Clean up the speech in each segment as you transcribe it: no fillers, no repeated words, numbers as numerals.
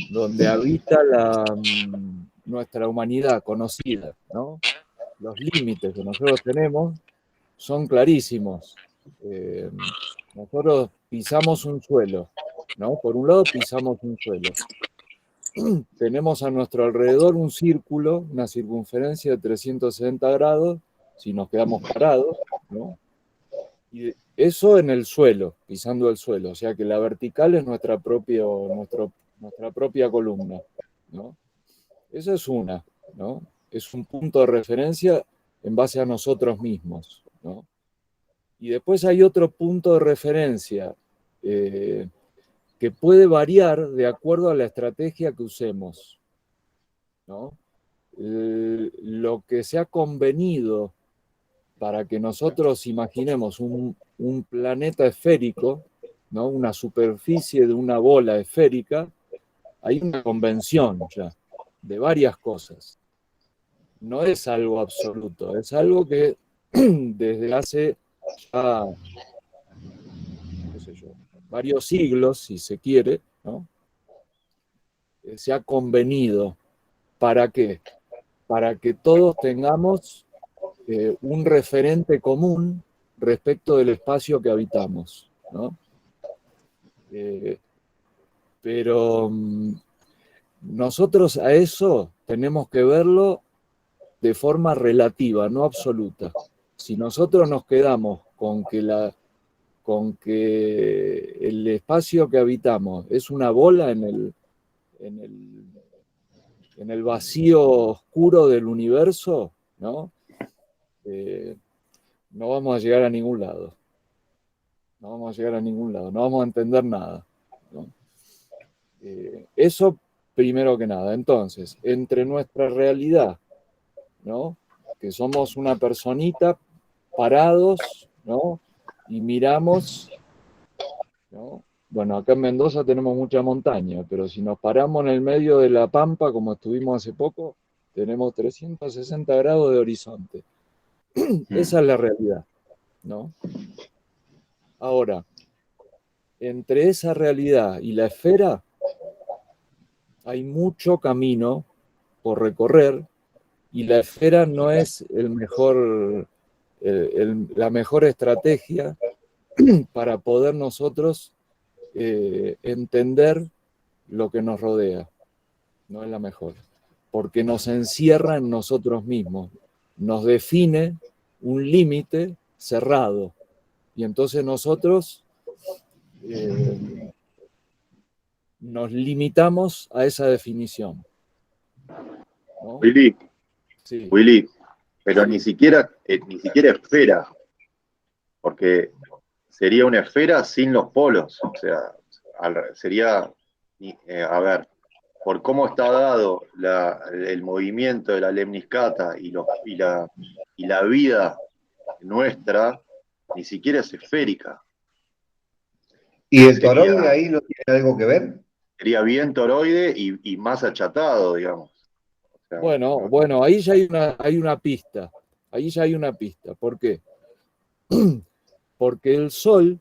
Donde habita nuestra humanidad conocida, ¿no? Los límites que nosotros tenemos son clarísimos. Nosotros pisamos un suelo, ¿no? Por un lado pisamos un suelo. Tenemos a nuestro alrededor un círculo, una circunferencia de 360 grados, si nos quedamos parados, ¿no? Y eso en el suelo, pisando el suelo, o sea que la vertical es nuestra propia columna, ¿no? Esa es una, ¿no? Es un punto de referencia en base a nosotros mismos, ¿no? Y después hay otro punto de referencia que puede variar de acuerdo a la estrategia que usemos, ¿no? Lo que se ha convenido para que nosotros imaginemos un planeta esférico, ¿no? Una superficie de una bola esférica, hay una convención ya de varias cosas. No es algo absoluto, es algo que desde hace ya, qué sé yo, varios siglos, si se quiere, ¿no? Se ha convenido. ¿Para qué? Para que todos tengamos un referente común respecto del espacio que habitamos, ¿no? Pero nosotros a eso tenemos que verlo de forma relativa, no absoluta. Si nosotros nos quedamos con que el espacio que habitamos es una bola en el vacío oscuro del universo, ¿no? No vamos a llegar a ningún lado. No vamos a llegar a ningún lado, no vamos a entender nada, ¿no? Eso primero que nada. Entonces, entre nuestra realidad, ¿no? Que somos una personita parados, ¿no? Y miramos, ¿no? Bueno, acá en Mendoza tenemos mucha montaña, pero si nos paramos en el medio de la pampa, como estuvimos hace poco, tenemos 360 grados de horizonte. Esa es la realidad, ¿no? Ahora, entre esa realidad y la esfera hay mucho camino por recorrer y la esfera no es la mejor estrategia para poder nosotros entender lo que nos rodea. No es la mejor, porque nos encierra en nosotros mismos, nos define un límite cerrado y entonces nosotros nos limitamos a esa definición, ¿no? Sí. Willy, pero ni siquiera esfera, porque sería una esfera sin los polos, o sea, sería, a ver, por cómo está dado el movimiento de la lemniscata y la vida nuestra, ni siquiera es esférica. ¿Y el toroide ahí no tiene algo que ver? Sería bien toroide y más achatado, digamos. O sea, bueno, ahí ya hay una pista. Ahí ya hay una pista. ¿Por qué? Porque el Sol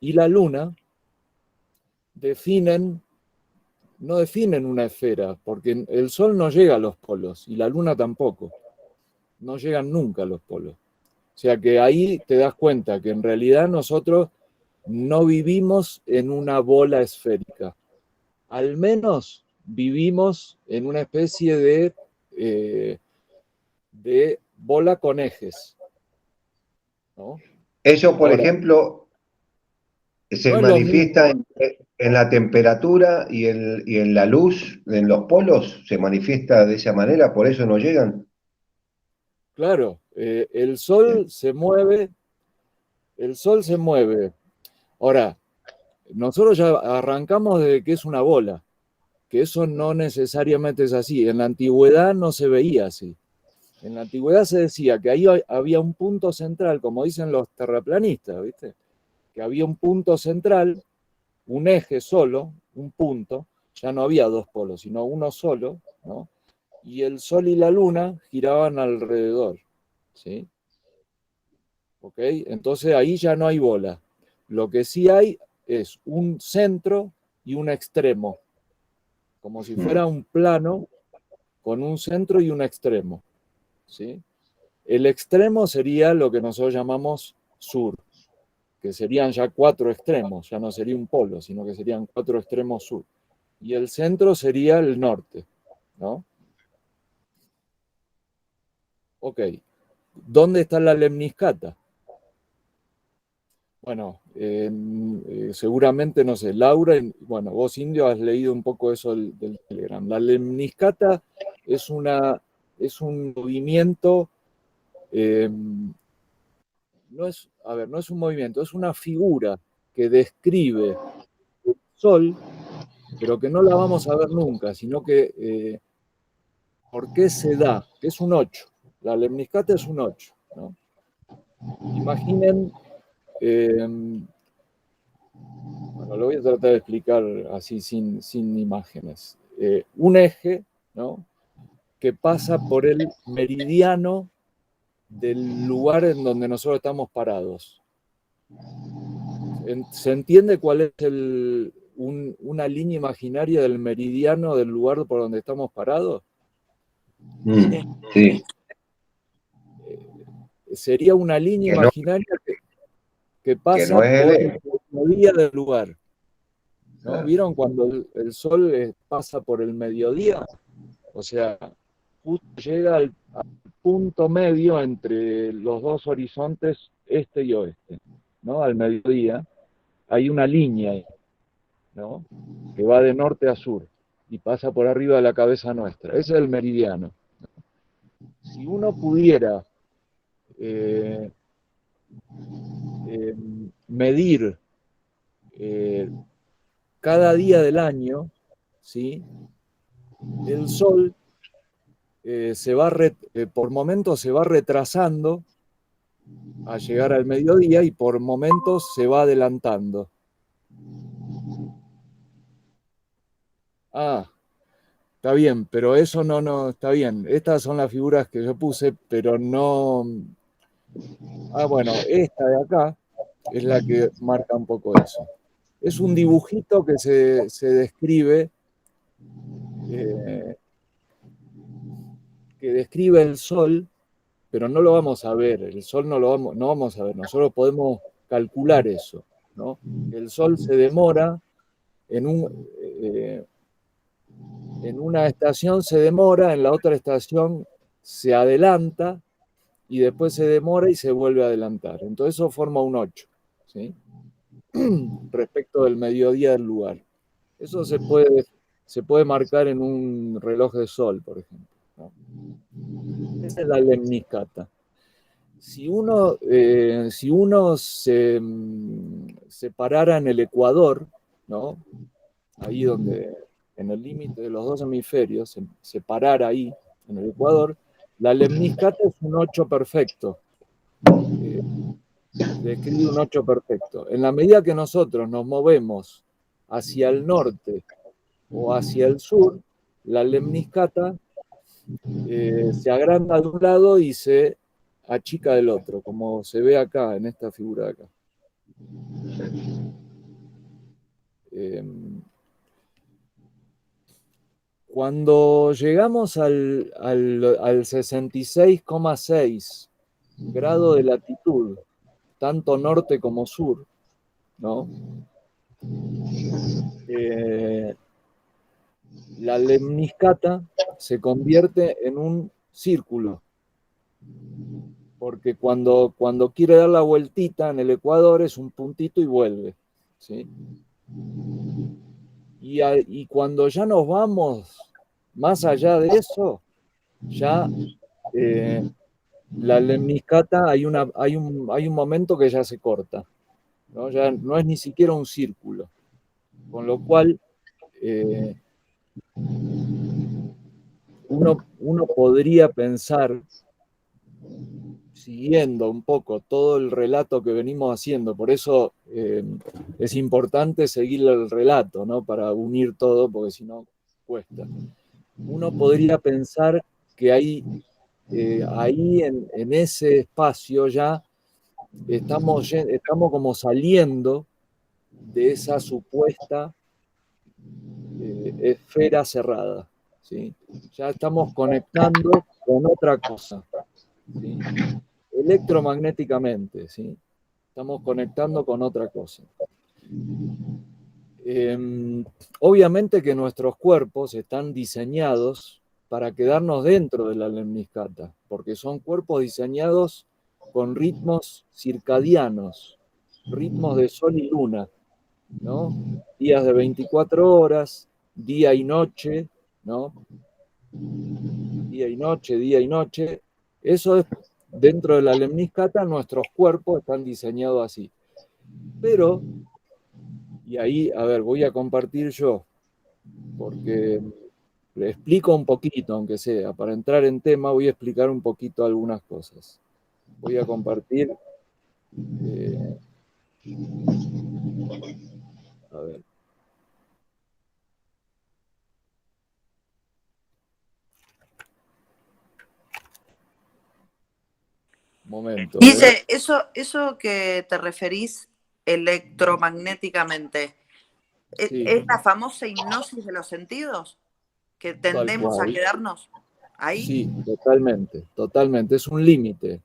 y la Luna no definen una esfera, porque el Sol no llega a los polos y la Luna tampoco. No llegan nunca a los polos. O sea que ahí te das cuenta que en realidad nosotros no vivimos en una bola esférica. Al menos vivimos en una especie de bola con ejes, ¿no? Eso, por ejemplo, se manifiesta en la temperatura y en la luz, en los polos, se manifiesta de esa manera, por eso no llegan. Claro, el Sol se mueve. Ahora, nosotros ya arrancamos desde que es una bola, que eso no necesariamente es así. En la antigüedad no se veía así. En la antigüedad se decía que ahí había un punto central, como dicen los terraplanistas, ¿viste? Que había un punto central, un eje solo, un punto, ya no había dos polos, sino uno solo, ¿no? Y el Sol y la Luna giraban alrededor, ¿sí? ¿Ok? Entonces ahí ya no hay bola. Lo que sí hay es un centro y un extremo, como si fuera un plano con un centro y un extremo, ¿sí? El extremo sería lo que nosotros llamamos sur, que serían ya 4 extremos, ya no sería un polo, sino que serían 4 extremos sur. Y el centro sería el norte, ¿no? Ok, ¿dónde está la lemniscata? Bueno, seguramente, no sé, Laura, bueno, vos Indio has leído un poco eso del Telegram. La lemniscata es un movimiento, no es un movimiento, es una figura que describe el Sol, pero que no la vamos a ver nunca, sino que ¿por qué se da? Que es un 8. La lemniscata es un 8, ¿no? Imaginen, bueno, lo voy a tratar de explicar así sin imágenes. Un eje, ¿no? Que pasa por el meridiano del lugar en donde nosotros estamos parados. ¿Se entiende cuál es una línea imaginaria del meridiano del lugar por donde estamos parados? Sí. Sería una línea imaginaria que pasa no es por el el mediodía del lugar, ¿no? Claro. ¿Vieron cuando el sol pasa por el mediodía? O sea, justo llega al punto medio entre los dos horizontes este y oeste, ¿no? Al mediodía hay una línea, ¿no? Que va de norte a sur y pasa por arriba de la cabeza nuestra. Ese es el meridiano. Si uno pudiera medir cada día del año, ¿sí? El sol por momentos se va retrasando a llegar al mediodía y por momentos se va adelantando. Ah, está bien, pero eso no, está bien. Estas son las figuras que yo puse, pero no... Ah, bueno, esta de acá es la que marca un poco eso. Es un dibujito que se describe, que describe el sol, pero no lo vamos a ver, el sol no vamos a ver, nosotros podemos calcular eso, ¿no? El sol se demora en una estación se demora, en la otra estación se adelanta y después se demora y se vuelve a adelantar. Entonces eso forma un 8, ¿sí? Respecto del mediodía del lugar. Eso se puede marcar en un reloj de sol, por ejemplo, ¿no? Esa es la lemniscata. Si uno se parara en el Ecuador, ¿no? Ahí donde, en el límite de los dos hemisferios, se parara ahí, en el Ecuador, la lemniscata es un 8 perfecto. Describe un 8 perfecto. En la medida que nosotros nos movemos hacia el norte o hacia el sur, la lemniscata se agranda de un lado y se achica del otro, como se ve acá, en esta figura de acá. Cuando llegamos al 66,6 grado de latitud, tanto norte como sur, ¿no? La lemniscata se convierte en un círculo, porque cuando quiere dar la vueltita en el Ecuador es un puntito y vuelve, ¿sí? Y cuando ya nos vamos más allá de eso, ya la lemniscata hay un momento que ya se corta, ¿no? Ya no es ni siquiera un círculo, con lo cual uno podría pensar, siguiendo un poco todo el relato que venimos haciendo, por eso es importante seguir el relato, ¿no? Para unir todo, porque si no cuesta. Uno podría pensar que ahí en ese espacio ya estamos como saliendo de esa supuesta esfera cerrada, ¿sí? Ya estamos conectando con otra cosa, ¿sí? Electromagnéticamente, ¿sí? Estamos conectando con otra cosa. Obviamente que nuestros cuerpos están diseñados para quedarnos dentro de la lemniscata, porque son cuerpos diseñados con ritmos circadianos, ritmos de sol y luna, ¿no? Días de 24 horas, día y noche, ¿no? Día y noche, día y noche. Eso es, dentro de la lemniscata, nuestros cuerpos están diseñados así. Pero, y ahí, a ver, voy a compartir yo, porque le explico un poquito, aunque sea, para entrar en tema, voy a explicar un poquito algunas cosas. Voy a compartir, a ver. Momento. Dice, eso que te referís electromagnéticamente, Sí. ¿es la famosa hipnosis de los sentidos? ¿Que tendemos a quedarnos ahí? Sí, totalmente, totalmente. Es un límite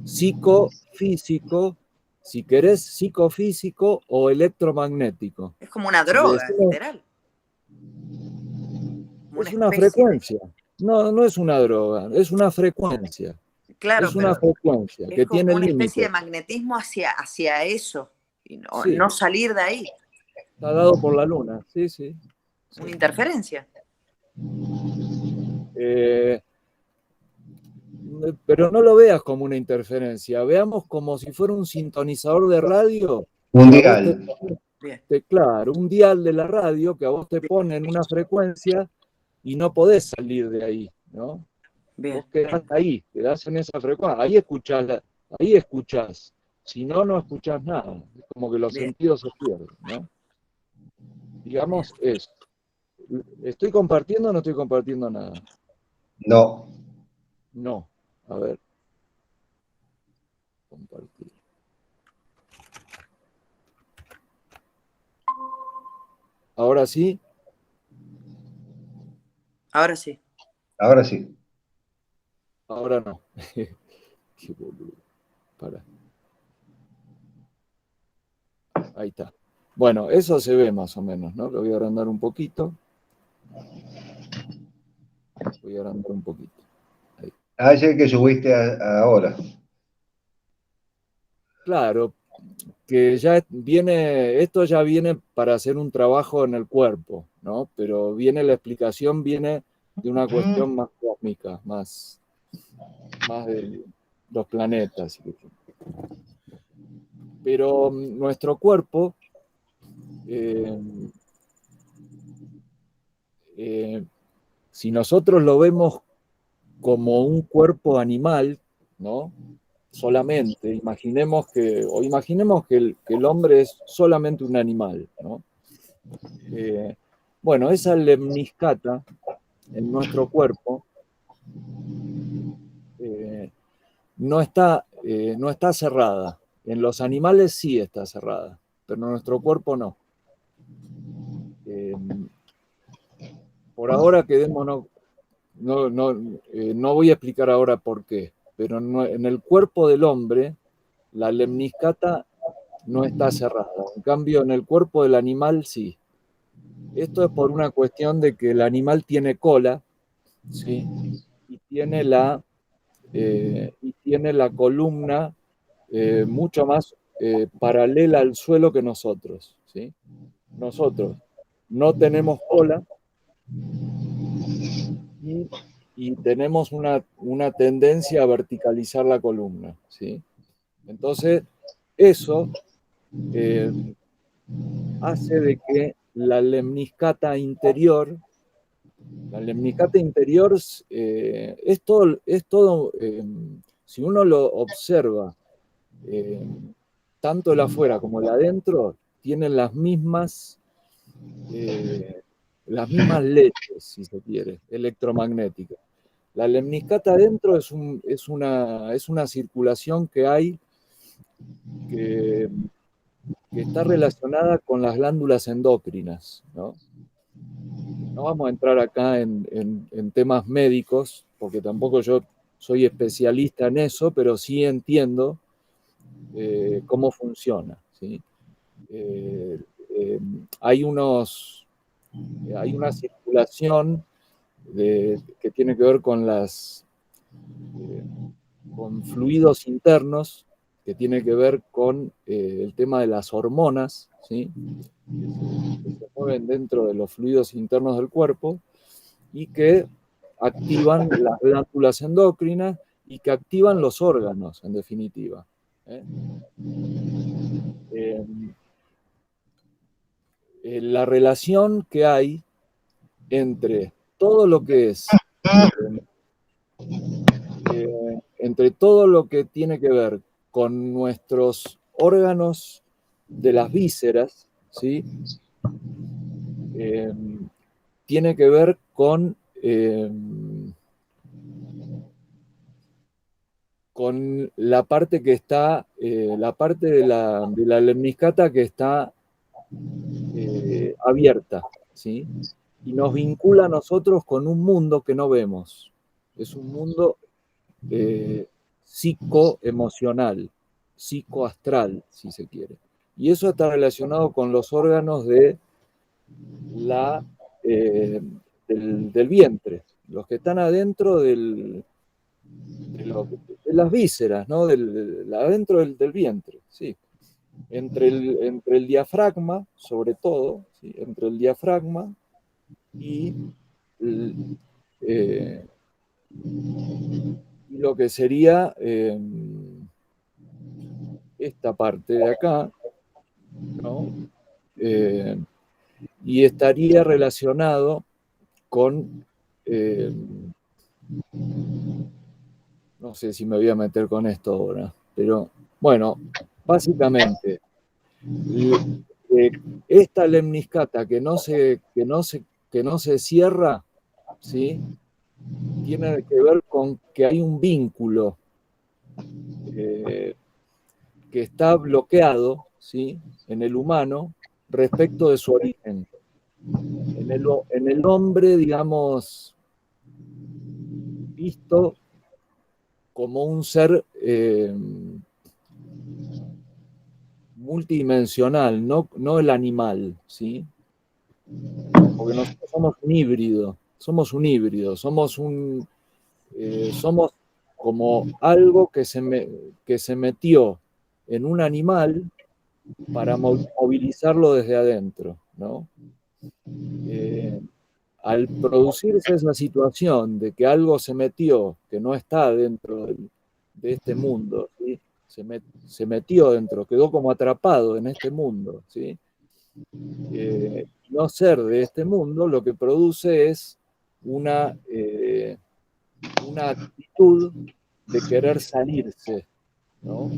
psicofísico, si querés, psicofísico o electromagnético. Es como una droga, literal. Es una frecuencia. No, no es una droga, es una frecuencia. Claro, es una frecuencia que tiene una límite. especie de magnetismo hacia eso, y no salir de ahí. Está dado por la luna, sí, sí. Una interferencia. Pero no lo veas como una interferencia, veamos como si fuera un sintonizador de radio. Un dial. Claro, un dial de la radio que a vos te pone en una frecuencia y no podés salir de ahí, ¿no? Bien. Vos quedás ahí, quedás en esa frecuencia, ahí escuchás. Si no, no escuchás nada. Es como que los sentidos se pierden, ¿no? Digamos esto. ¿Estoy compartiendo o no estoy compartiendo nada? No. No. A ver. Compartir. ¿Ahora sí? Ahora sí. Ahora sí. Ahora no. Qué boludo. Para. Ahí está. Bueno, eso se ve más o menos, ¿no? Lo voy a agrandar un poquito. Voy a agrandar un poquito. Ahí. Ayer que subiste ahora. Claro, que ya viene, esto ya viene para hacer un trabajo en el cuerpo, ¿no? Pero la explicación viene de una cuestión más cósmica, más de los planetas. Pero nuestro cuerpo, si nosotros lo vemos como un cuerpo animal, ¿no? Solamente, imaginemos que el hombre es solamente un animal, ¿no? Bueno, esa lemniscata en nuestro cuerpo no está cerrada. En los animales sí está cerrada, pero en nuestro cuerpo no. Por ahora quedémonos, no voy a explicar ahora por qué, pero en el cuerpo del hombre la lemniscata no está cerrada. En cambio, en el cuerpo del animal sí. Esto es por una cuestión de que el animal tiene cola, ¿sí? Y tiene la columna mucho más paralela al suelo que nosotros, ¿sí? Nosotros no tenemos cola y tenemos una tendencia a verticalizar la columna, ¿sí? Entonces, eso hace de que la lemniscata interior es todo si uno lo observa, tanto el afuera como el adentro, tienen las mismas leyes, si se quiere, electromagnéticas. La lemniscata adentro es una circulación que hay que que está relacionada con las glándulas endócrinas, ¿no? No vamos a entrar acá en temas médicos, porque tampoco yo soy especialista en eso, pero sí entiendo cómo funciona, ¿sí? Hay una circulación que tiene que ver con con fluidos internos, que tiene que ver con el tema de las hormonas, ¿sí? que se mueven dentro de los fluidos internos del cuerpo y que activan las glándulas endócrinas y que activan los órganos, en definitiva. La relación que hay entre todo lo que es, entre todo lo que tiene que ver con nuestros órganos de las vísceras, ¿sí? Tiene que ver con la parte que está, la parte de la lemniscata que está abierta, ¿sí? Y nos vincula a nosotros con un mundo que no vemos. Es un mundo psicoemocional, psicoastral, si se quiere. Y eso está relacionado con los órganos del vientre, los que están adentro de las vísceras, ¿no? Adentro del vientre, sí. Entre el diafragma, sobre todo, ¿sí? Entre el diafragma y lo que sería esta parte de acá, ¿no? Y estaría relacionado con, no sé si me voy a meter con esto ahora, pero bueno, básicamente, esta lemniscata que no se cierra, ¿sí? Tiene que ver con que hay un vínculo que está bloqueado, ¿sí? En el humano respecto de su origen. En el hombre, digamos, visto como un ser multidimensional, no el animal, ¿sí? Porque nosotros somos un híbrido, somos como algo que se metió en un animal para movilizarlo desde adentro, ¿no? Al producirse esa situación de que algo se metió, que no está dentro de este mundo, ¿sí? Se metió dentro, quedó como atrapado en este mundo, ¿sí? No ser de este mundo lo que produce es una actitud de querer salirse, ¿no?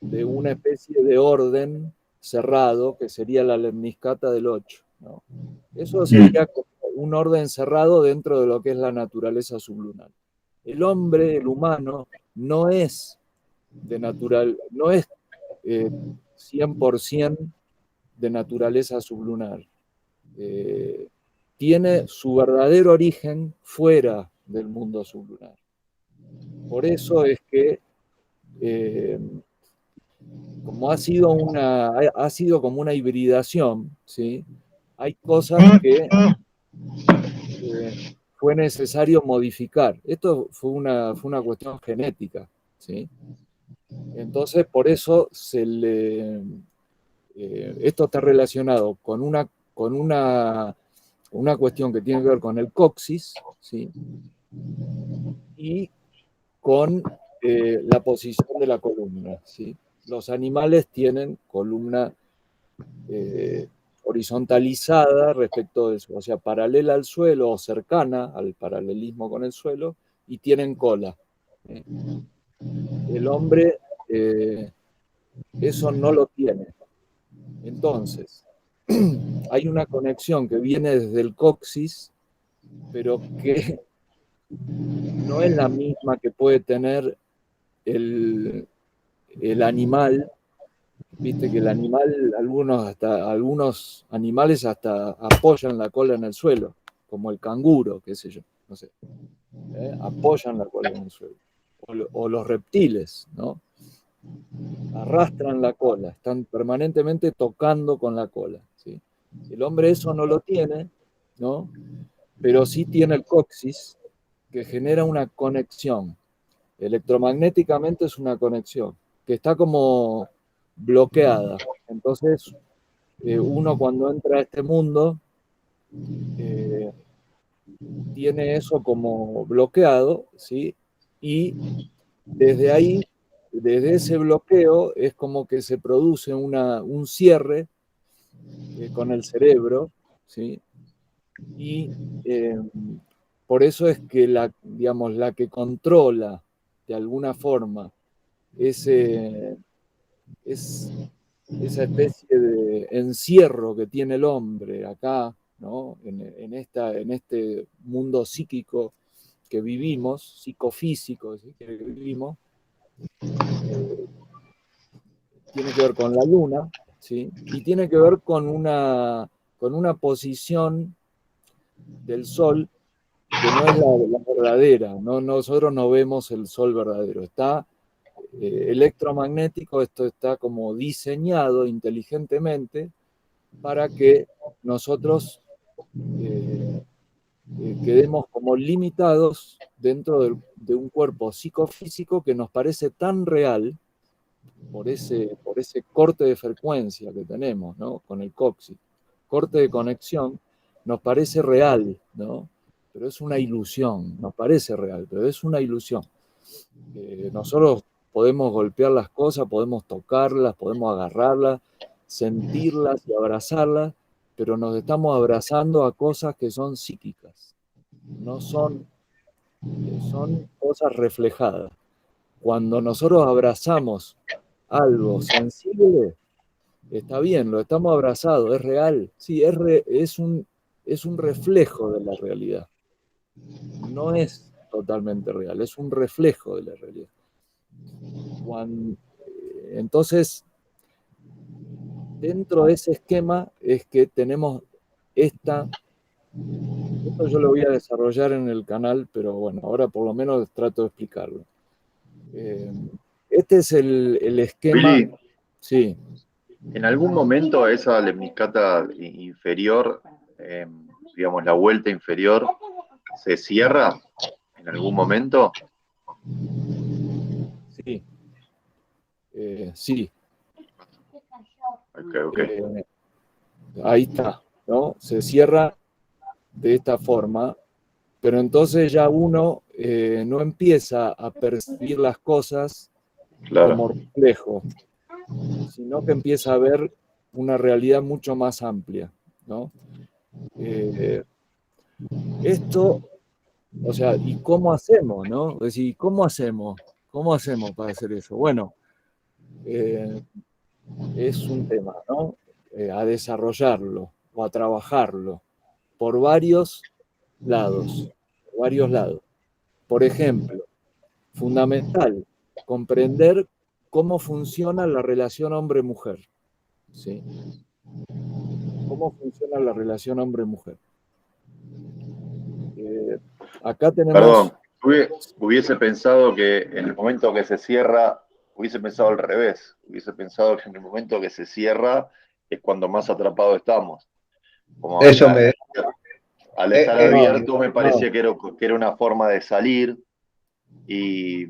De una especie de orden cerrado que sería la lemniscata del 8, ¿no? Eso sería como un orden cerrado dentro de lo que es la naturaleza sublunar. El hombre, el humano, no es 100% de naturaleza sublunar. Tiene su verdadero origen fuera del mundo sublunar. Por eso es que como ha sido como una hibridación, ¿sí? Hay cosas que fue necesario modificar. Esto fue una cuestión genética, ¿sí? Entonces, por eso esto está relacionado con una cuestión que tiene que ver con el coxis, ¿sí? Y con la posición de la columna, ¿sí? Los animales tienen columna horizontalizada respecto de eso, o sea, paralela al suelo o cercana al paralelismo con el suelo, y tienen cola. El hombre eso no lo tiene. Entonces, hay una conexión que viene desde el coxis, pero que no es la misma que puede tener el animal Viste que el animal, algunos animales hasta apoyan la cola en el suelo, como el canguro, qué sé yo, no sé. Apoyan la cola en el suelo. O los reptiles, ¿no? Arrastran la cola, están permanentemente tocando con la cola, ¿sí? El hombre eso no lo tiene, ¿no? Pero sí tiene el coxis, que genera una conexión. Electromagnéticamente es una conexión, que está como bloqueada. Entonces, uno cuando entra a este mundo, eh, tiene eso como bloqueado, ¿sí? Y desde ahí, desde ese bloqueo, es como que se produce un cierre con el cerebro, ¿sí? Y por eso es que digamos, la que controla de alguna forma ese, esa especie de encierro que tiene el hombre acá, ¿no? En este mundo psíquico que vivimos, psicofísico, ¿sí? Que vivimos, eh, tiene que ver con la luna, ¿sí? Y tiene que ver con una posición del sol que no es la verdadera, ¿no? Nosotros no vemos el sol verdadero, está electromagnético, esto está como diseñado inteligentemente para que nosotros eh, quedemos como limitados dentro de un cuerpo psicofísico que nos parece tan real por ese corte de frecuencia que tenemos, ¿no? Con el coxis. Corte de conexión nos parece real, ¿no? Pero es una ilusión, nos parece real, pero es una ilusión. Nosotros podemos golpear las cosas, podemos tocarlas, podemos agarrarlas, sentirlas y abrazarlas, pero nos estamos abrazando a cosas que son psíquicas, no son, son cosas reflejadas. Cuando nosotros abrazamos algo sensible, está bien, lo estamos abrazado, es real, sí, es un reflejo de la realidad, no es totalmente real, es un reflejo de la realidad. Entonces, dentro de ese esquema es que tenemos esto yo lo voy a desarrollar en el canal, pero bueno, ahora por lo menos trato de explicarlo. Este es el esquema, Willy, sí. en algún momento esa lemniscata inferior, digamos la vuelta inferior, se cierra en algún momento. Sí, sí. Okay. Ahí está, ¿no? Se cierra de esta forma, pero entonces ya uno no empieza a percibir las cosas Claro. como reflejo, sino que empieza a ver una realidad mucho más amplia, ¿no? Esto, o sea, ¿y cómo hacemos, no? Es decir, ¿cómo hacemos? ¿Cómo hacemos para hacer eso? Bueno, es un tema, ¿no? A desarrollarlo o a trabajarlo por varios lados, por varios lados. Por ejemplo, fundamental, comprender cómo funciona la relación hombre-mujer, ¿sí? ¿Cómo funciona la relación hombre-mujer? Acá Perdón, tenemos... hubiese pensado que en el momento que se cierra, hubiese pensado al revés, hubiese pensado que en el momento que se cierra es cuando más atrapados estamos. Como que Eso me... al estar No, abierto me no, parecía que era una forma de salir y,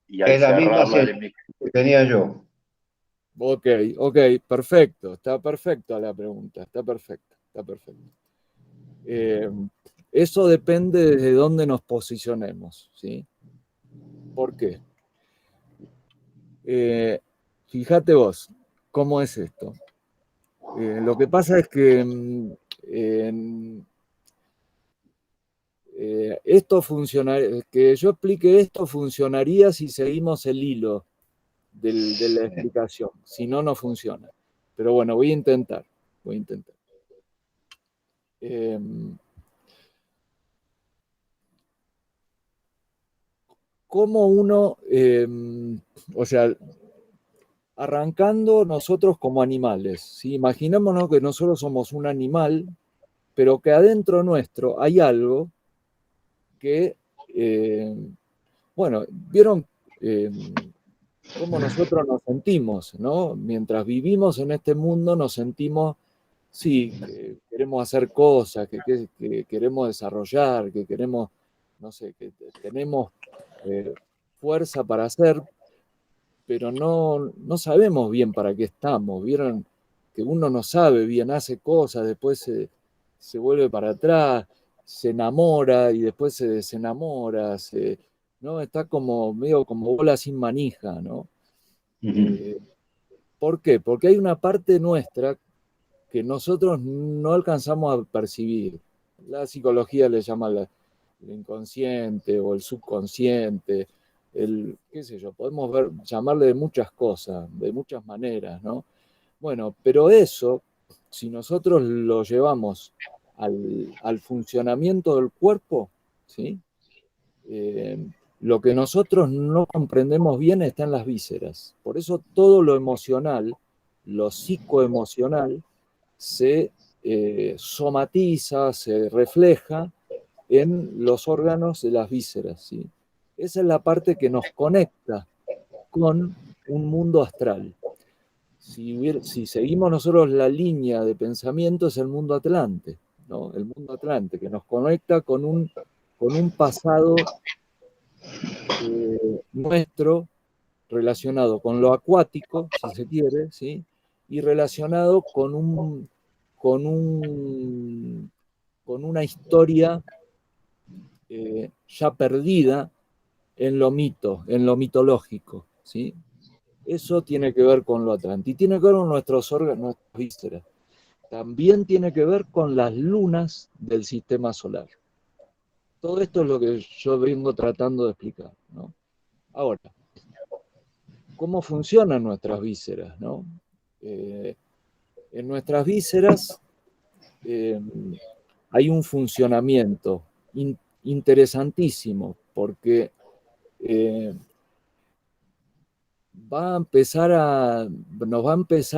y al es la misma cerrarla sensación que tenía yo. ok, ok, perfecto, está perfecta la pregunta, está perfecta, está perfecta. Eso depende de dónde nos posicionemos, ¿sí? ¿Por qué? Fíjate vos, ¿cómo es esto? Lo que pasa es que esto funcionaría, que yo explique esto funcionaría si seguimos el hilo de la explicación, si no, no funciona. Pero bueno, voy a intentar, voy a intentar. ¿Cómo uno, o sea, arrancando nosotros como animales, ¿sí? Imaginémonos que nosotros somos un animal, pero que adentro nuestro hay algo que, bueno, vieron cómo nosotros nos sentimos, ¿no? Mientras vivimos en este mundo nos sentimos, sí, que queremos hacer cosas, que queremos desarrollar, que queremos, no sé, que tenemos fuerza para hacer, pero no sabemos bien para qué estamos. Vieron que uno no sabe bien, hace cosas, después se vuelve para atrás, se enamora y después se desenamora, ¿no? Está como medio como bola sin manija, ¿no? ¿Por qué? Porque hay una parte nuestra que nosotros no alcanzamos a percibir. La psicología le llama el inconsciente o el subconsciente, qué sé yo, podemos llamarle de muchas cosas, de muchas maneras, ¿no? Bueno, pero eso, si nosotros lo llevamos al funcionamiento del cuerpo, ¿sí? Lo que nosotros no comprendemos bien está en las vísceras. Por eso todo lo emocional, lo psicoemocional, se somatiza, se refleja en los órganos de las vísceras, ¿sí? Esa es la parte que nos conecta con un mundo astral. Si seguimos nosotros la línea de pensamiento, es el mundo atlante, ¿no? El mundo atlante, que nos conecta con un pasado nuestro relacionado con lo acuático, si se quiere, ¿sí? Y relacionado con una historia ya perdida en lo mitológico, ¿sí? Eso tiene que ver con lo atlante. Y tiene que ver con nuestros órganos, nuestras vísceras. También tiene que ver con las lunas del sistema solar. Todo esto es lo que yo vengo tratando de explicar, ¿no? Ahora, ¿cómo funcionan nuestras vísceras, ¿no? En nuestras vísceras hay un funcionamiento interesantísimo, porque nos va a empezar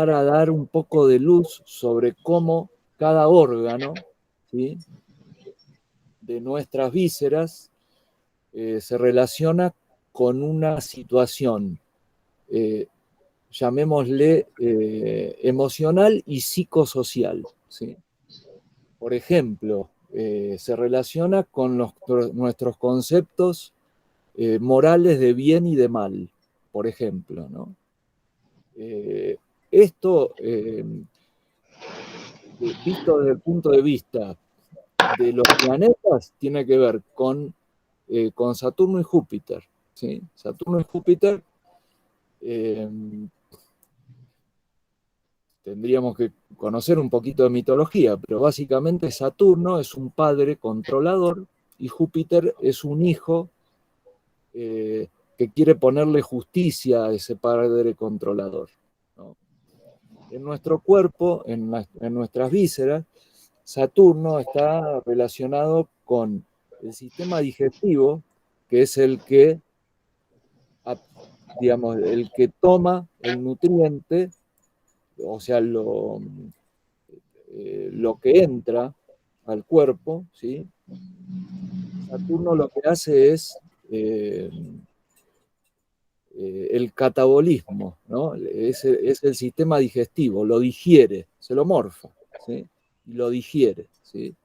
a dar un poco de luz sobre cómo cada órgano, ¿sí?, de nuestras vísceras se relaciona con una situación, llamémosle emocional y psicosocial, ¿sí? Por ejemplo, se relaciona con nuestros conceptos morales de bien y de mal, por ejemplo, ¿no? Esto, visto desde el punto de vista de los planetas, tiene que ver con Saturno y Júpiter, ¿sí? Saturno y Júpiter, tendríamos que conocer un poquito de mitología, pero básicamente Saturno es un padre controlador y Júpiter es un hijo que quiere ponerle justicia a ese padre controlador, ¿no? En nuestro cuerpo, en nuestras vísceras, Saturno está relacionado con el sistema digestivo, que es digamos, el que toma el nutriente, o sea, lo que entra al cuerpo, ¿sí? Saturno lo que hace es el catabolismo, ¿no? Es el sistema digestivo, lo digiere, se lo morfa, ¿sí? Y lo digiere, ¿sí?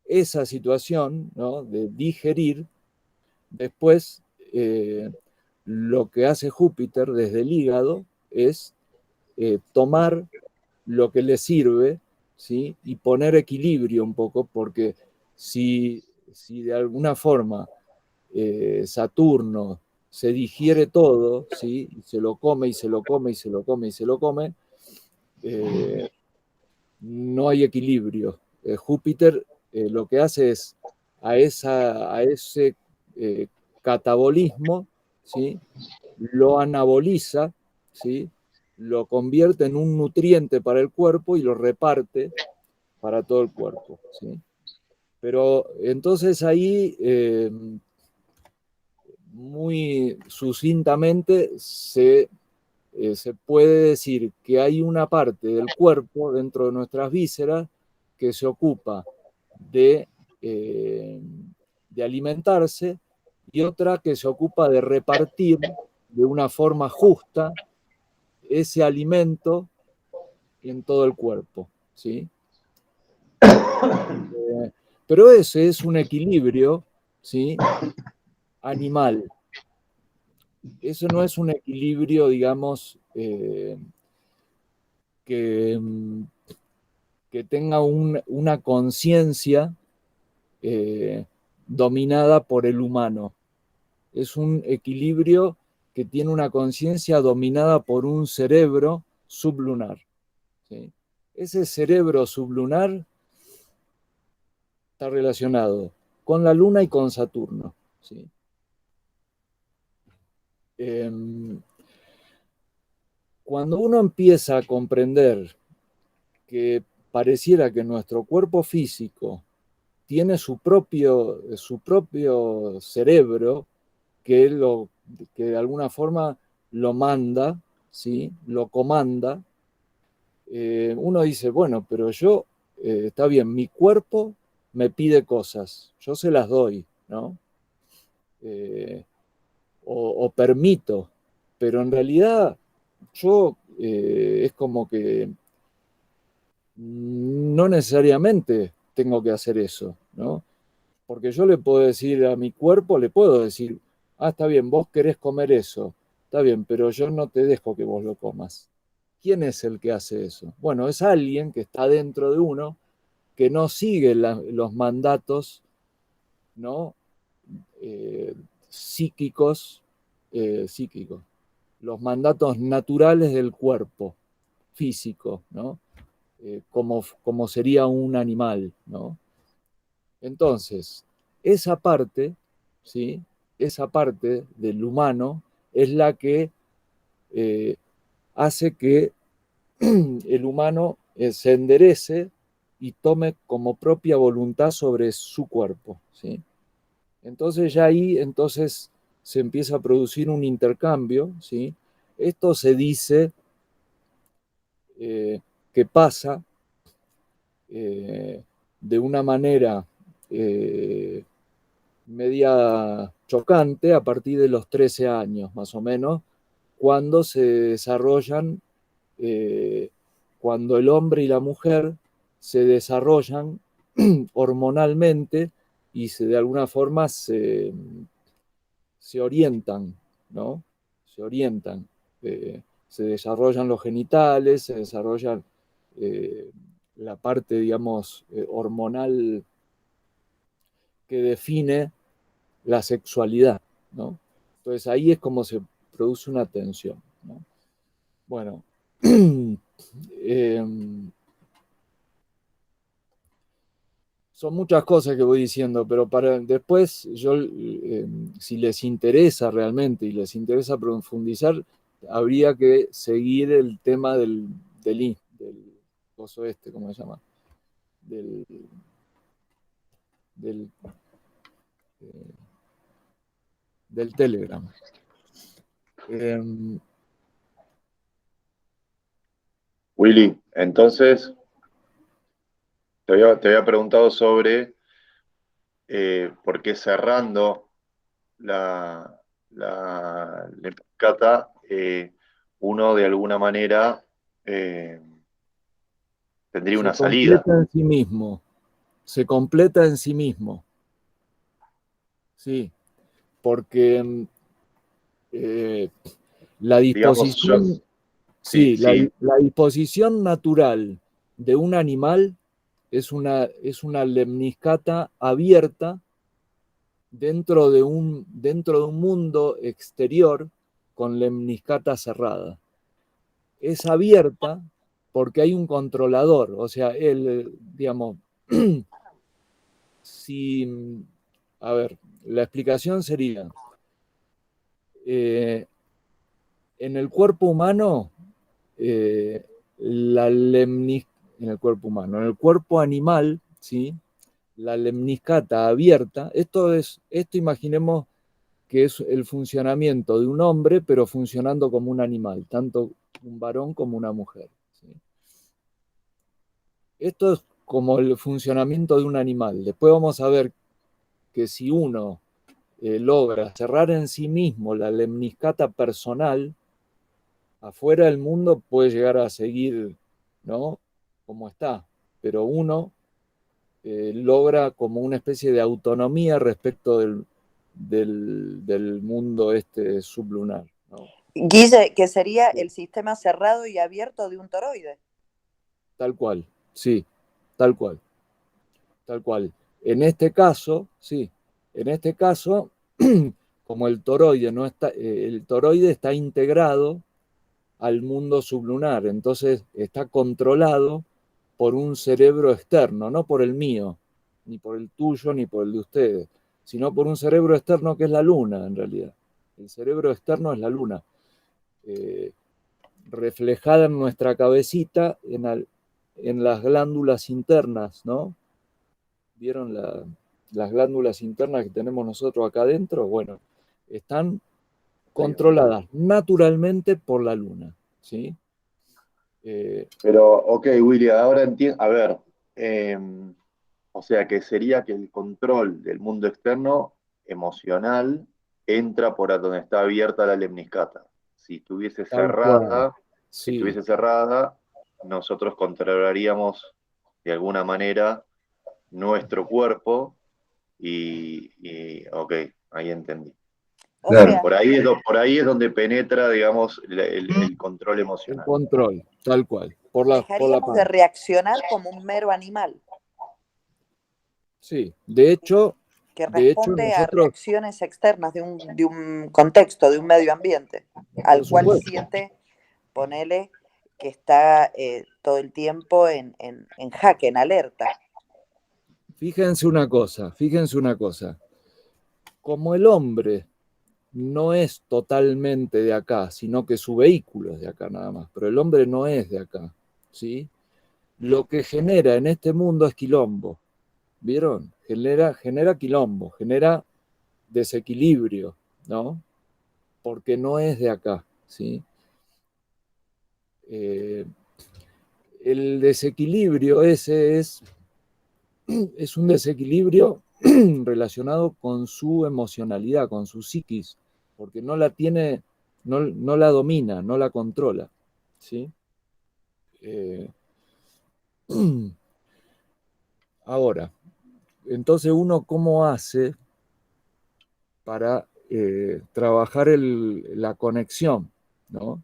Esa situación, ¿no?, de digerir, después lo que hace Júpiter desde el hígado es tomar lo que le sirve, ¿sí?, y poner equilibrio un poco, porque si de alguna forma Saturno se digiere todo, ¿sí?, y se lo come y se lo come y se lo come y se lo come, no hay equilibrio. Júpiter lo que hace es a ese catabolismo, ¿sí?, lo anaboliza, ¿sí?, lo convierte en un nutriente para el cuerpo y lo reparte para todo el cuerpo, ¿sí? Pero entonces ahí muy sucintamente se puede decir que hay una parte del cuerpo dentro de nuestras vísceras que se ocupa de alimentarse y otra que se ocupa de repartir de una forma justa ese alimento en todo el cuerpo, ¿sí? Pero ese es un equilibrio, ¿sí?, animal. Eso no es un equilibrio, digamos, que tenga una conciencia dominada por el humano. Es un equilibrio que tiene una conciencia dominada por un cerebro sublunar, ¿sí? Ese cerebro sublunar está relacionado con la Luna y con Saturno, ¿sí? Cuando uno empieza a comprender que pareciera que nuestro cuerpo físico tiene su propio cerebro que de alguna forma lo manda, ¿sí?, lo comanda, uno dice, bueno, pero yo, está bien, mi cuerpo me pide cosas, yo se las doy, ¿no? O permito, pero en realidad yo es como que no necesariamente tengo que hacer eso, ¿no? Porque yo le puedo decir a mi cuerpo, le puedo decir, está bien, vos querés comer eso, está bien, pero yo no te dejo que vos lo comas. ¿Quién es el que hace eso? Bueno, es alguien que está dentro de uno, que no sigue los mandatos, ¿no?, psíquicos, los mandatos naturales del cuerpo físico, ¿no? Como sería un animal, ¿no? Entonces, esa parte, ¿sí?, esa parte del humano es la que hace que el humano se enderece y tome como propia voluntad sobre su cuerpo, ¿sí? Entonces ya ahí se empieza a producir un intercambio, ¿sí? Esto se dice que pasa de una manera media chocante a partir de los 13 años, más o menos, cuando se desarrollan, cuando el hombre y la mujer se desarrollan hormonalmente y de alguna forma se orientan, ¿no? Se orientan. Se desarrollan los genitales, se desarrollan la parte, digamos, hormonal que define la sexualidad, ¿no? Entonces ahí es como se produce una tensión, ¿no? Bueno, son muchas cosas que voy diciendo, pero para después yo, si les interesa realmente y les interesa profundizar, habría que seguir el tema del coso este, ¿cómo se llama? Del Telegram. Willy, entonces te había preguntado sobre por qué cerrando la lepcata, uno de alguna manera tendría una salida. Completa en sí mismo. Se completa en sí mismo. Sí, porque la disposición, Digamos, sí. La disposición natural de un animal es una lemniscata abierta dentro de un mundo exterior con lemniscata cerrada. Es abierta porque hay un controlador, o sea, digamos, a ver, la explicación sería, en el cuerpo humano, en el cuerpo humano, en el cuerpo animal, ¿sí?, la lemniscata abierta, esto imaginemos que es el funcionamiento de un hombre, pero funcionando como un animal, tanto un varón como una mujer. ¿Sí? Esto es como el funcionamiento de un animal. Después vamos a ver que si uno logra cerrar en sí mismo la lemniscata personal, afuera del mundo puede llegar a seguir, ¿no?, como está, pero uno logra como una especie de autonomía respecto del mundo este sublunar, ¿no? Guille, que sería el sistema cerrado y abierto de un toroide. Tal cual, sí, tal cual, tal cual. En este caso, sí, en este caso, como el toroide está integrado al mundo sublunar, entonces está controlado por un cerebro externo, no por el mío, ni por el tuyo, ni por el de ustedes, sino por un cerebro externo que es la luna, en realidad. El cerebro externo es la luna, reflejada en nuestra cabecita, en las glándulas internas, ¿no? ¿Vieron las glándulas internas que tenemos nosotros acá adentro? Bueno, están controladas naturalmente por la luna, ¿sí? Pero, ok, Willy, ahora entiendo. A ver, eh, o sea que sería que el control del mundo externo emocional entra por a donde está abierta la lemniscata. Si estuviese Tal cual, cerrada, si sí. estuviese cerrada, nosotros controlaríamos de alguna manera nuestro cuerpo ok, ahí entendí. O Claro. sea, Por ahí es donde penetra, digamos, el control El emocional. control, tal cual, por la dejaríamos de panza. reaccionar como un mero animal Sí, de hecho que responde a nosotros, reacciones externas de un contexto, de un medio ambiente, por al cual supuesto, siente, ponele, que está todo el tiempo en jaque, en alerta. fíjense una cosa, como el hombre no es totalmente de acá, sino que su vehículo es de acá nada más, pero el hombre no es de acá, ¿sí? Lo que genera en este mundo es quilombo, ¿vieron? Genera quilombo, genera desequilibrio, ¿no? Porque no es de acá, ¿sí? Eh, el desequilibrio ese es un desequilibrio relacionado con su emocionalidad, con su psiquis, porque no la tiene, no la domina, no la controla, ¿sí? Eh, ahora, entonces uno cómo hace para trabajar la conexión, ¿no?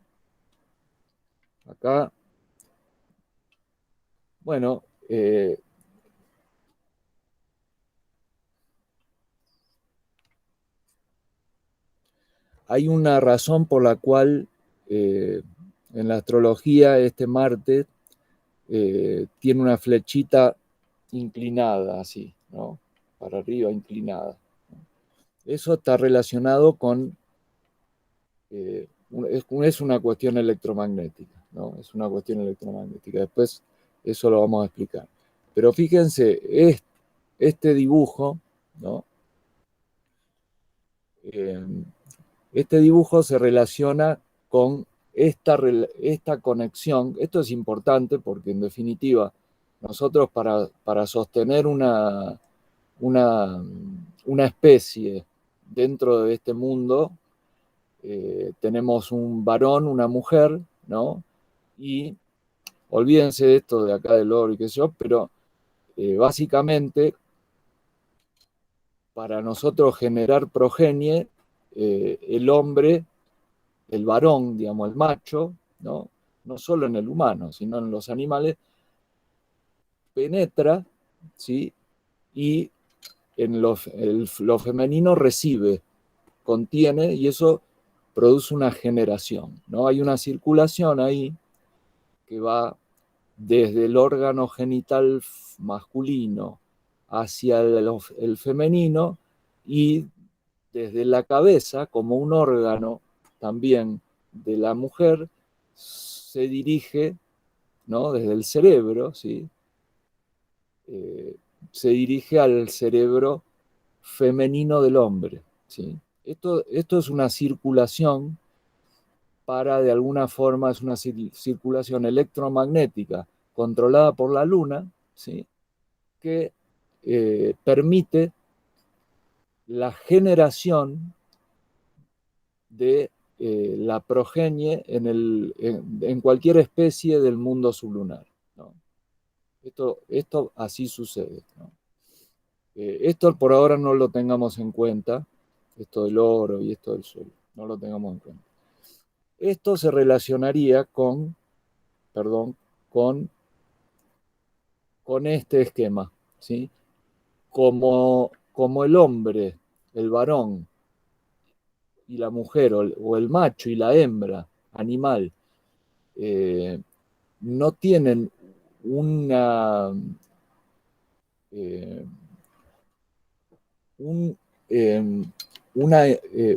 Acá, bueno, hay una razón por la cual en la astrología este Marte tiene una flechita inclinada, así, ¿no? Para arriba, inclinada. Eso está relacionado con, es una cuestión electromagnética, ¿no? Es una cuestión electromagnética. Después eso lo vamos a explicar. Pero fíjense, este dibujo, ¿no? Este dibujo se relaciona con esta conexión. Esto es importante porque en definitiva nosotros para sostener una especie dentro de este mundo tenemos un varón, una mujer, ¿no? Y olvídense de esto de acá del oro y qué sé yo, pero básicamente para nosotros generar progenie, el hombre, el varón, digamos, el macho, ¿no? No solo en el humano, sino en los animales, penetra, ¿sí? Y en lo femenino recibe, contiene, y eso produce una generación, ¿no? Hay una circulación ahí que va desde el órgano genital masculino hacia el femenino y desde la cabeza, como un órgano también de la mujer, se dirige, ¿no? Desde el cerebro, ¿sí? Se dirige al cerebro femenino del hombre, ¿sí? Esto es una circulación de alguna forma, es una circulación electromagnética controlada por la Luna, ¿sí? Que permite la generación de la progenie en cualquier especie del mundo sublunar, ¿no? Esto así sucede, ¿no? Esto por ahora no lo tengamos en cuenta, esto del oro y esto del suelo, no lo tengamos en cuenta. Esto se relacionaría con este esquema, ¿sí? Como el hombre, el varón y la mujer, o el macho y la hembra, animal, no tienen una, eh, un, eh,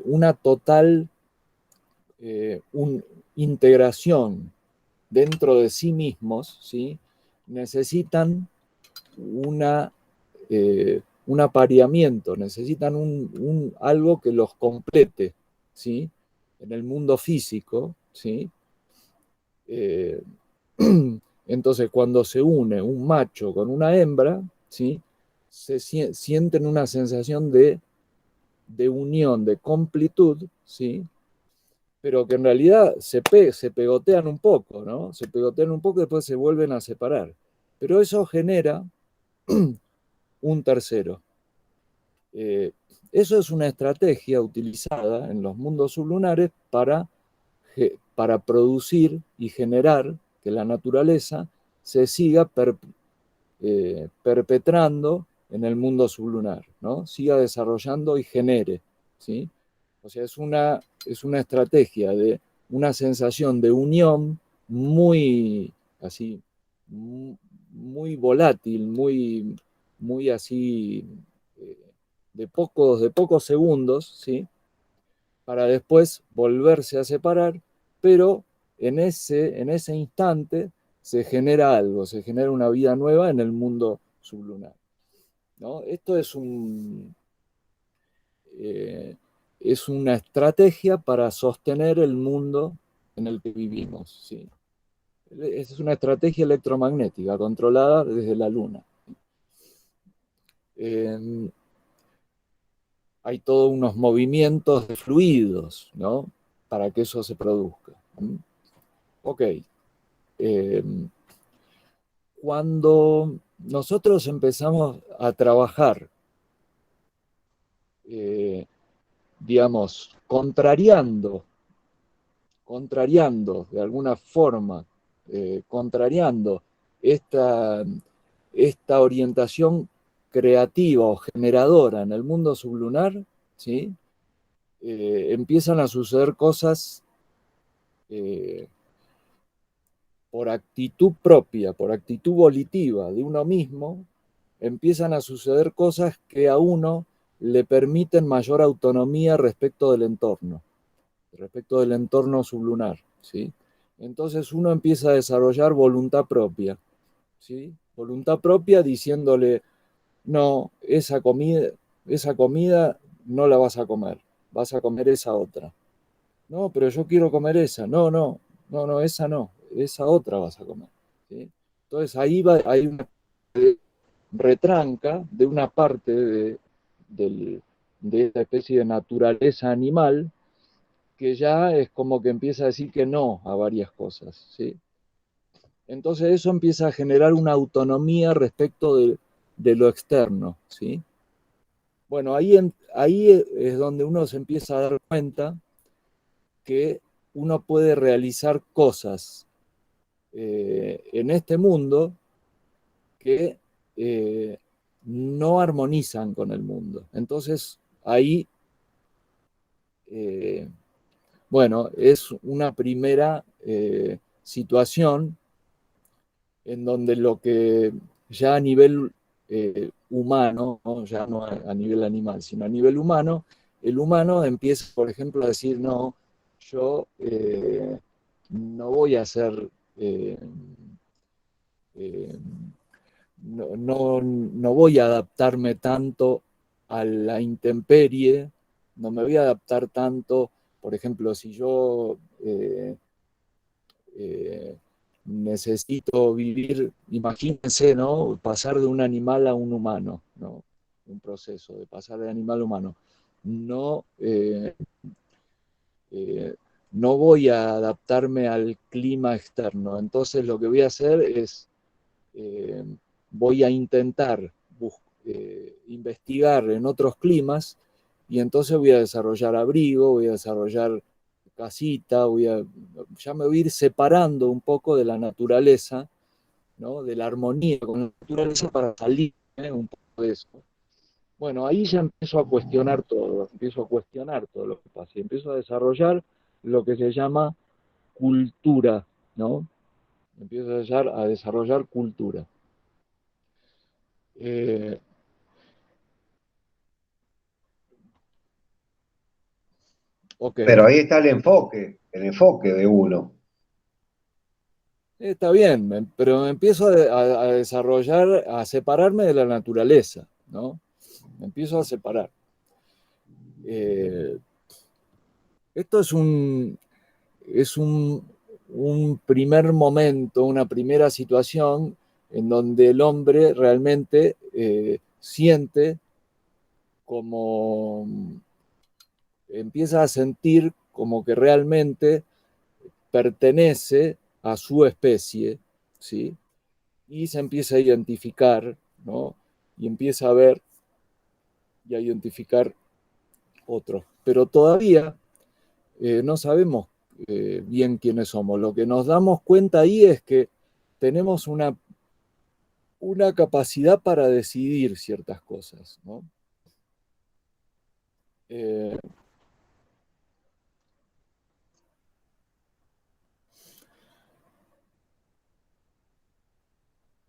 una total integración dentro de sí mismos, ¿sí? Necesitan un apareamiento, necesitan algo que los complete, ¿sí? En el mundo físico, ¿sí? Entonces, cuando se une un macho con una hembra, ¿sí? Sienten una sensación de unión, de completud, ¿sí? Pero que en realidad se pegotean un poco, ¿no? Se pegotean un poco y después se vuelven a separar. Pero eso genera un tercero. Eso es una estrategia utilizada en los mundos sublunares para producir y generar que la naturaleza se siga perpetrando en el mundo sublunar, ¿no? Siga desarrollando y genere, ¿sí? O sea, es una estrategia de una sensación de unión muy así, muy volátil, muy así, de pocos segundos, ¿sí? Para después volverse a separar, pero en ese instante se genera algo, se genera una vida nueva en el mundo sublunar, ¿no? Esto es una estrategia para sostener el mundo en el que vivimos, ¿sí? Es una estrategia electromagnética controlada desde la Luna. Hay todos unos movimientos de fluidos, ¿no? Para que eso se produzca. Ok. Cuando nosotros empezamos a trabajar, digamos, contrariando de alguna forma, contrariando esta orientación creativa o generadora en el mundo sublunar, ¿sí? Empiezan a suceder cosas por actitud propia, por actitud volitiva de uno mismo, empiezan a suceder cosas que a uno le permiten mayor autonomía respecto del entorno sublunar, ¿sí? Entonces uno empieza a desarrollar voluntad propia, ¿sí? Voluntad propia diciéndole, no, esa comida no la vas a comer esa otra. No, pero yo quiero comer esa. No, esa no, esa otra vas a comer, ¿sí? Entonces hay una retranca de una parte de esta especie de naturaleza animal que ya es como que empieza a decir que no a varias cosas, ¿sí? Entonces eso empieza a generar una autonomía respecto de lo externo, ¿sí? Bueno, ahí es donde uno se empieza a dar cuenta que uno puede realizar cosas en este mundo que no armonizan con el mundo. Entonces, ahí, bueno, es una primera situación en donde lo que ya a nivel humano, ¿no? Ya no a nivel animal, sino a nivel humano, el humano empieza, por ejemplo, a decir, no, yo no voy a hacer, eh, eh, no voy a adaptarme tanto a la intemperie, no me voy a adaptar tanto. Por ejemplo, si yo necesito vivir, imagínense, ¿no? Pasar de un animal a un humano, ¿no? Un proceso de pasar de animal a humano. No, no voy a adaptarme al clima externo. Entonces lo que voy a hacer es, voy a intentar investigar en otros climas y entonces voy a desarrollar abrigo, voy a desarrollar casita, ya me voy a ir separando un poco de la naturaleza, ¿no? De la armonía con la naturaleza para salir un poco de eso. Bueno, ahí ya empiezo a cuestionar todo lo que pasa, y empiezo a desarrollar lo que se llama cultura, ¿no? Empiezo a desarrollar cultura. Okay. Pero ahí está el enfoque de uno. Está bien, pero empiezo a desarrollar, a separarme de la naturaleza, ¿no? Me empiezo a separar. Esto es un primer momento, una primera situación en donde el hombre realmente siente como, empieza a sentir como que realmente pertenece a su especie, ¿sí? Y se empieza a identificar, ¿no? Y empieza a ver y a identificar otros. Pero todavía no sabemos bien quiénes somos. Lo que nos damos cuenta ahí es que tenemos una capacidad para decidir ciertas cosas, ¿no?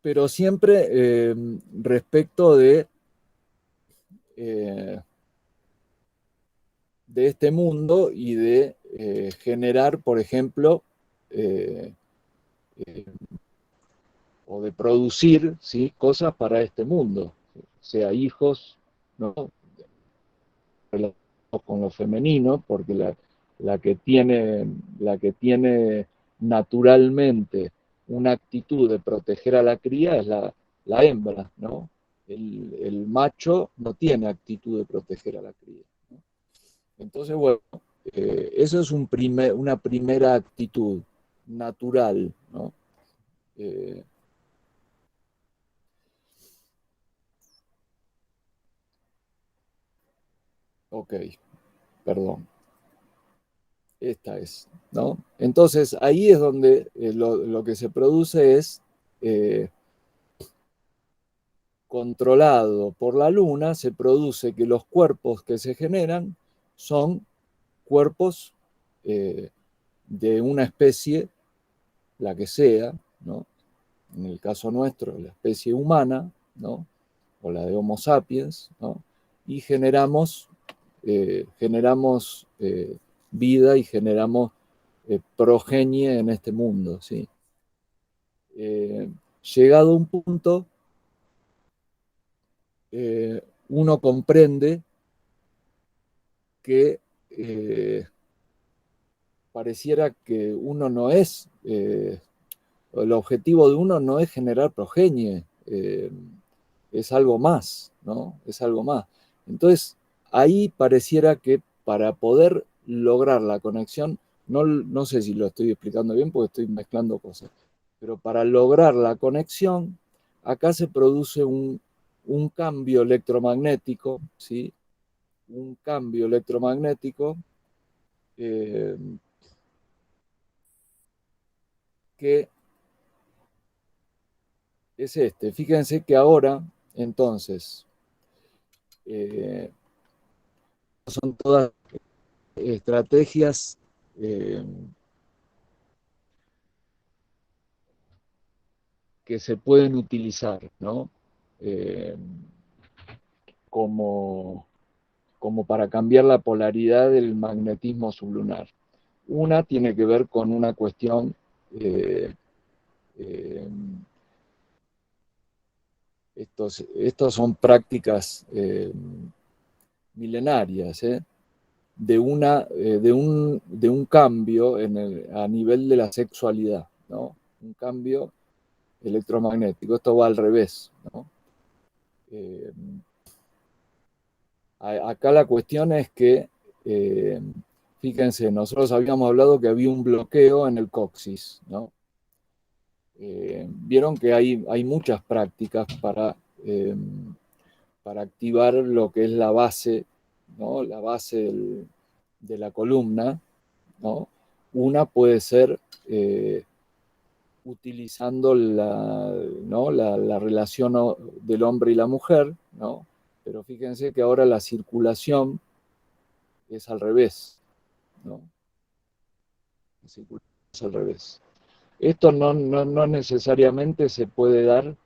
Pero siempre respecto de este mundo y de generar, por ejemplo, o de producir, ¿sí? Cosas para este mundo, sea hijos, ¿no? Con lo femenino, porque la que tiene naturalmente una actitud de proteger a la cría es la hembra, ¿no? El macho no tiene actitud de proteger a la cría, ¿no? Entonces, bueno, eso es una primera actitud natural, ¿no? Ok, perdón. Esta es, ¿no? Entonces, ahí es donde lo que se produce es, controlado por la luna, se produce que los cuerpos que se generan son cuerpos de una especie, la que sea, ¿no? En el caso nuestro, la especie humana, ¿no? O la de Homo sapiens, ¿no? Y generamos vida y generamos progenie en este mundo, ¿sí? Llegado a un punto, uno comprende que pareciera que uno no es, el objetivo de uno no es generar progenie, es algo más, ¿no? Es algo más. Entonces, ahí pareciera que para poder lograr la conexión, no sé si lo estoy explicando bien porque estoy mezclando cosas, pero para lograr la conexión, acá se produce un cambio electromagnético, ¿sí? Un cambio electromagnético que es este. Fíjense que ahora, entonces, son todas estrategias que se pueden utilizar, ¿no? Eh, como, como para cambiar la polaridad del magnetismo sublunar. Una tiene que ver con una cuestión, eh, estos son prácticas milenarias, de un cambio a nivel de la sexualidad, ¿no? Un cambio electromagnético. Esto va al revés, ¿no? Acá la cuestión es que, fíjense, nosotros habíamos hablado que había un bloqueo en el coxis, ¿no? Vieron que hay muchas prácticas para activar lo que es la base, ¿no? La base de la columna, ¿no? Una puede ser utilizando ¿no? la relación del hombre y la mujer, ¿no? Pero fíjense que ahora la circulación es al revés, ¿no? La circulación es al revés. Esto no necesariamente se puede dar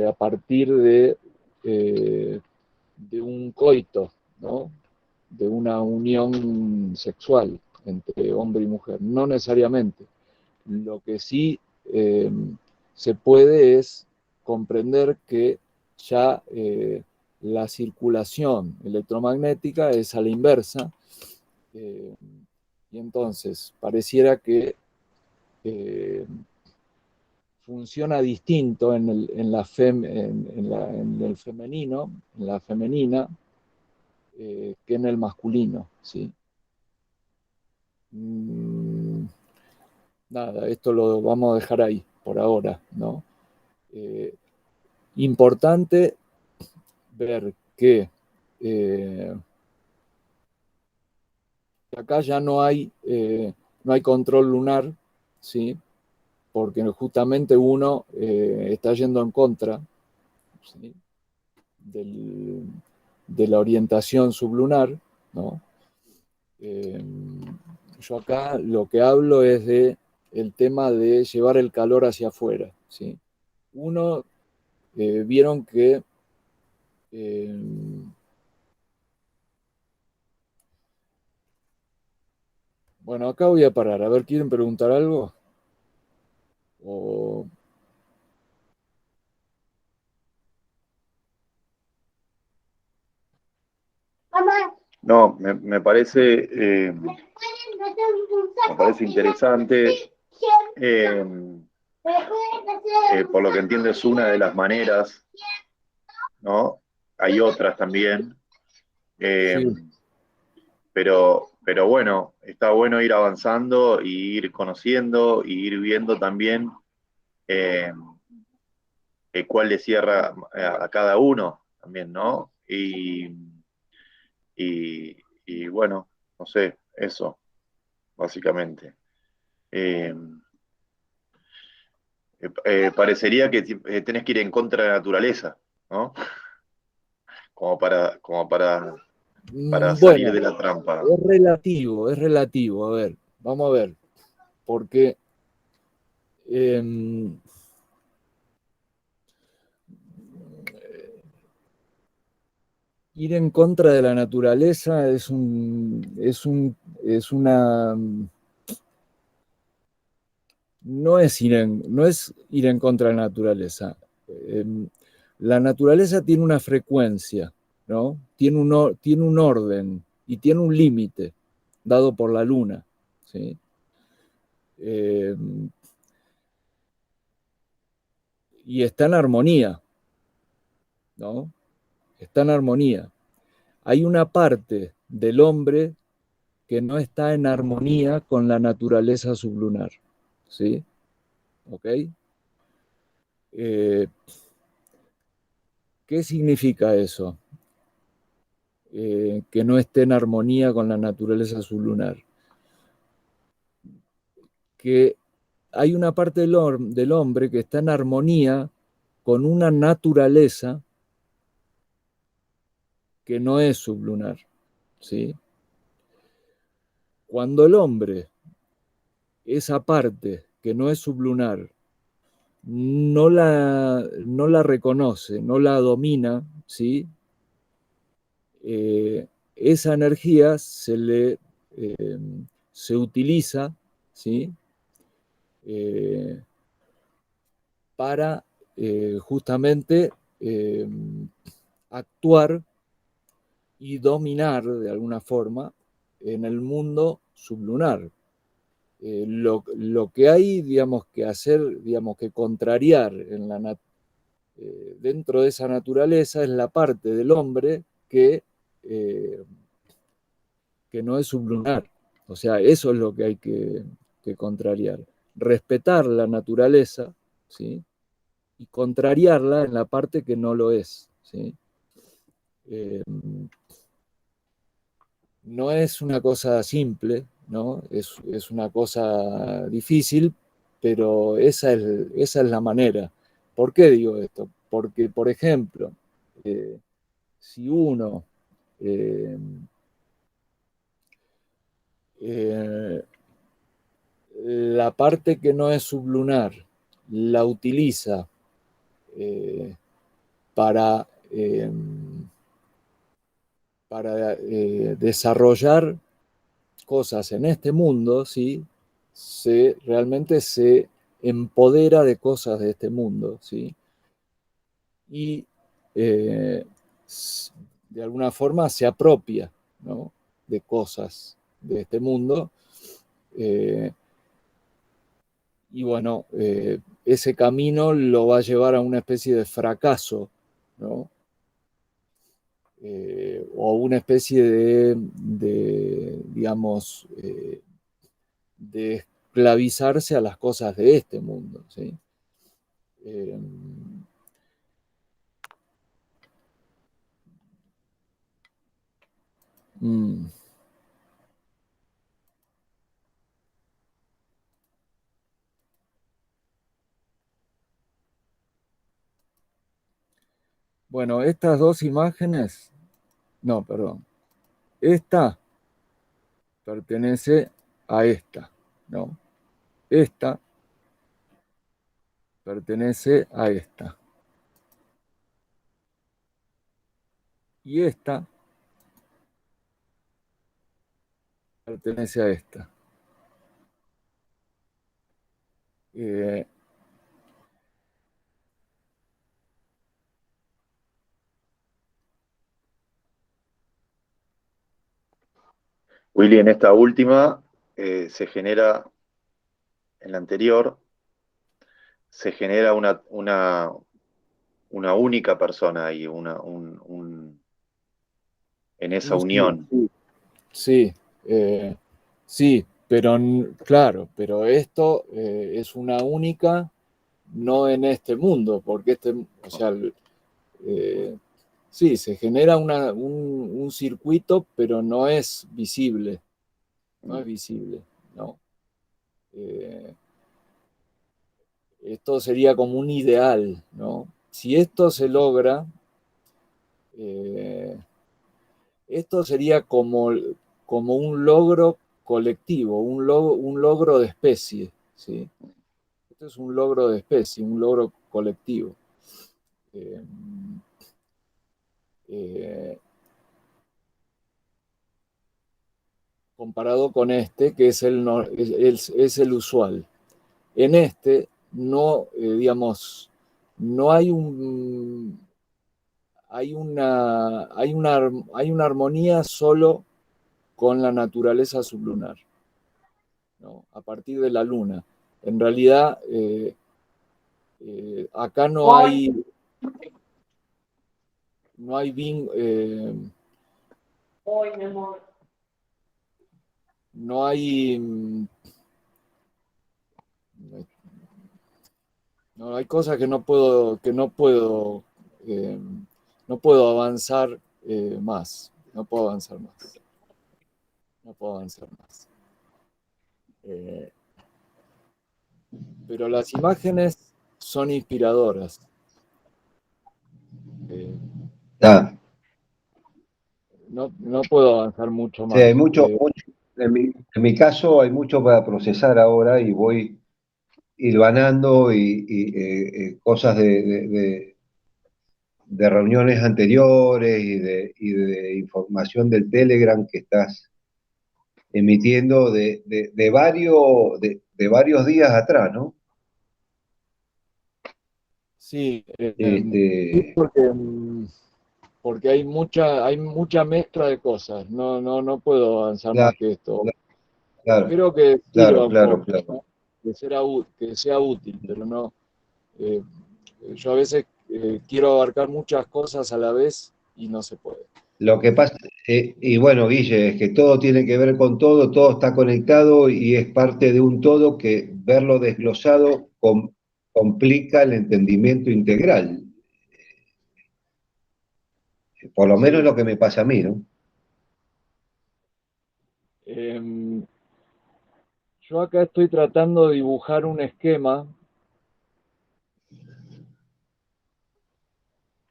a partir de un coito, ¿no? De una unión sexual entre hombre y mujer. No necesariamente. Lo que sí se puede es comprender que ya la circulación electromagnética es a la inversa, y entonces pareciera que funciona distinto en el femenino, en la femenina, que en el masculino, ¿sí? Nada, esto lo vamos a dejar ahí por ahora, ¿no? Importante ver que acá ya no hay control lunar, ¿sí? Porque justamente uno está yendo en contra, ¿sí? de la orientación sublunar, ¿no? Yo acá lo que hablo es de el tema de llevar el calor hacia afuera, ¿sí? Uno, vieron que bueno, acá voy a parar. A ver, ¿quieren preguntar algo? O... No, me parece, me parece interesante. Por lo que entiendo es una de las maneras, ¿no? Hay otras también. Sí, Pero bueno, está bueno ir avanzando y ir conociendo y ir viendo también eh, cuál le cierra a cada uno también, ¿no? Y bueno, no sé, eso, básicamente. Eh, Parecería que tenés que ir en contra de la naturaleza, ¿no? Para salir bueno, de la trampa. es relativo, es relativo. A ver, vamos a ver. Porque eh, ir en contra de la naturaleza es una... No es ir en contra de la naturaleza. La naturaleza tiene una frecuencia, ¿no? Tiene un orden y tiene un límite dado por la luna, ¿sí? Eh, y está en armonía, ¿no? Está en armonía. Hay una parte del hombre que no está en armonía con la naturaleza sublunar, ¿sí? ¿Ok? ¿Qué significa eso? Que no esté en armonía con la naturaleza sublunar. Que hay una parte del hombre que está en armonía con una naturaleza que no es sublunar, ¿sí? Cuando el hombre, esa parte que no es sublunar, no la reconoce, no la domina, ¿sí? Esa energía se utiliza, ¿sí? Para justamente actuar y dominar de alguna forma en el mundo sublunar. Lo que hay, digamos, que hacer, digamos, que contrariar dentro de esa naturaleza es la parte del hombre que no es sublunar. O sea, eso es lo que hay que contrariar. Respetar la naturaleza, ¿sí? Y contrariarla en la parte que no lo es, ¿sí? No es una cosa simple, ¿no? Es una cosa difícil, pero esa es la manera. ¿Por qué digo esto? Porque, por ejemplo, si uno eh, eh, la parte que no es sublunar la utiliza para, desarrollar cosas en este mundo, ¿sí? Realmente se empodera de cosas de este mundo, ¿sí? Y de alguna forma se apropia, ¿no? De cosas de este mundo. Y bueno, ese camino lo va a llevar a una especie de fracaso, ¿no? O una especie digamos, de esclavizarse a las cosas de este mundo, ¿sí? Eh, mm. Bueno, estas dos imágenes, no, perdón, esta pertenece a esta, ¿no? Esta pertenece a esta. Y esta pertenece a esta. Eh, Willy, en esta última se genera, en la anterior, se genera una única persona ahí, en esa sí, unión. sí, sí, pero claro, pero esto es una única, no en este mundo, porque o sea, sí, se genera un circuito, pero no es visible, no es visible, ¿no? Esto sería como un ideal, ¿no? Si esto se logra, eh, esto sería como un logro colectivo, un logro de especie, ¿sí? Esto es un logro de especie, un logro colectivo. Eh, eh, Comparado con este, que es es el usual. En este, no, digamos, no hay hay una armonía solo con la naturaleza sublunar, ¿no? A partir de la luna. En realidad, acá no hay no hay no, hay cosas eh, no puedo avanzar más, no puedo avanzar más, no puedo avanzar más. Eh, pero las imágenes son inspiradoras. Eh, no puedo avanzar mucho Sí, hay más. en mi caso hay mucho para procesar ahora y voy hilvanando cosas de reuniones anteriores y de información del Telegram que estás emitiendo de varios días atrás, ¿no? Sí, sí, Este, porque porque hay mucha mezcla de cosas. No puedo avanzar Claro, más que esto. claro, Espero que sirva claro, un claro, poco, claro. ¿no? Que sea útil, pero no. eh, yo a veces quiero abarcar muchas cosas a la vez y no se puede. Lo que pasa, y bueno, Guille, es que todo tiene que ver con todo, todo está conectado y es parte de un todo que verlo desglosado complica el entendimiento integral. Por lo menos Sí. es lo que me pasa a mí, ¿no? Yo acá estoy tratando de dibujar un esquema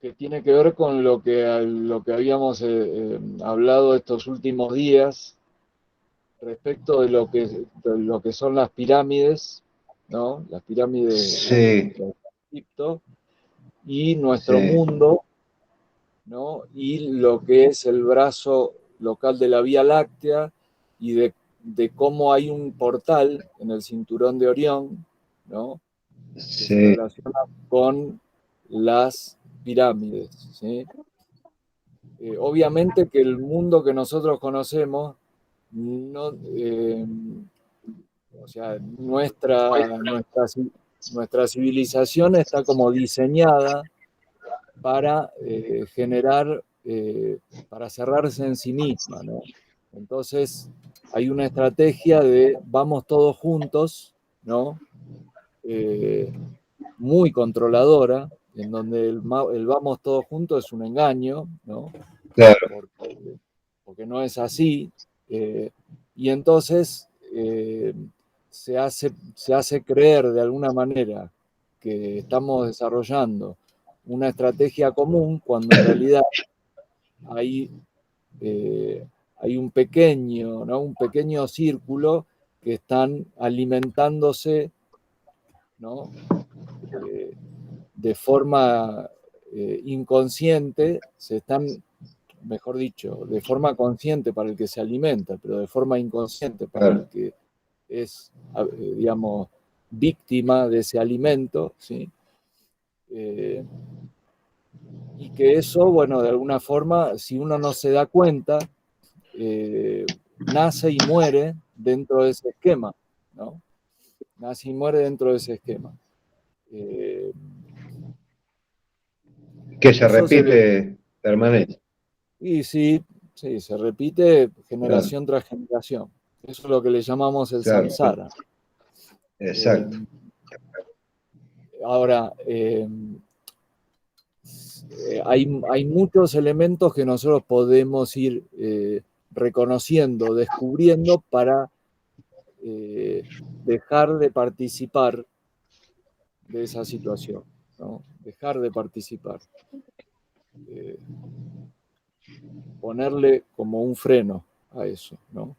que tiene que ver con lo que habíamos hablado estos últimos días respecto de lo que son las pirámides, ¿no? Las pirámides Sí, de Egipto y nuestro sí, mundo, ¿no? Y lo que es el brazo local de la Vía Láctea y de cómo hay un portal en el cinturón de Orión, ¿no? Que se sí, relaciona con las pirámides, ¿sí? Obviamente que el mundo que nosotros conocemos, no, o sea, nuestra civilización está como diseñada para generar, para cerrarse en sí misma, ¿no? Entonces, hay una estrategia de vamos todos juntos, ¿no? Eh, muy controladora, en donde el vamos todos juntos es un engaño, ¿no? claro, Porque no es así. eh, y entonces se hace creer de alguna manera que estamos desarrollando una estrategia común cuando en realidad hay, hay un pequeño, ¿no? Un pequeño círculo que están alimentándose, ¿no? Eh, de forma inconsciente, se están, mejor dicho, de forma consciente para el que se alimenta, pero de forma inconsciente para el claro. que es, digamos, víctima de ese alimento, ¿sí? Eh, y que eso, bueno, de alguna forma, si uno no se da cuenta, nace y muere dentro de ese esquema, ¿no? Nace y muere dentro de ese esquema. Eh, Que se eso sería, repite permanente. y sí, sí, se repite Claro, generación tras generación. Eso es lo que le llamamos el claro, samsara. Eh, exacto. ahora, hay muchos elementos que nosotros podemos ir reconociendo, descubriendo para dejar de participar de esa situación, ¿no? Dejar de participar. Eh, ponerle como un freno a eso, ¿no?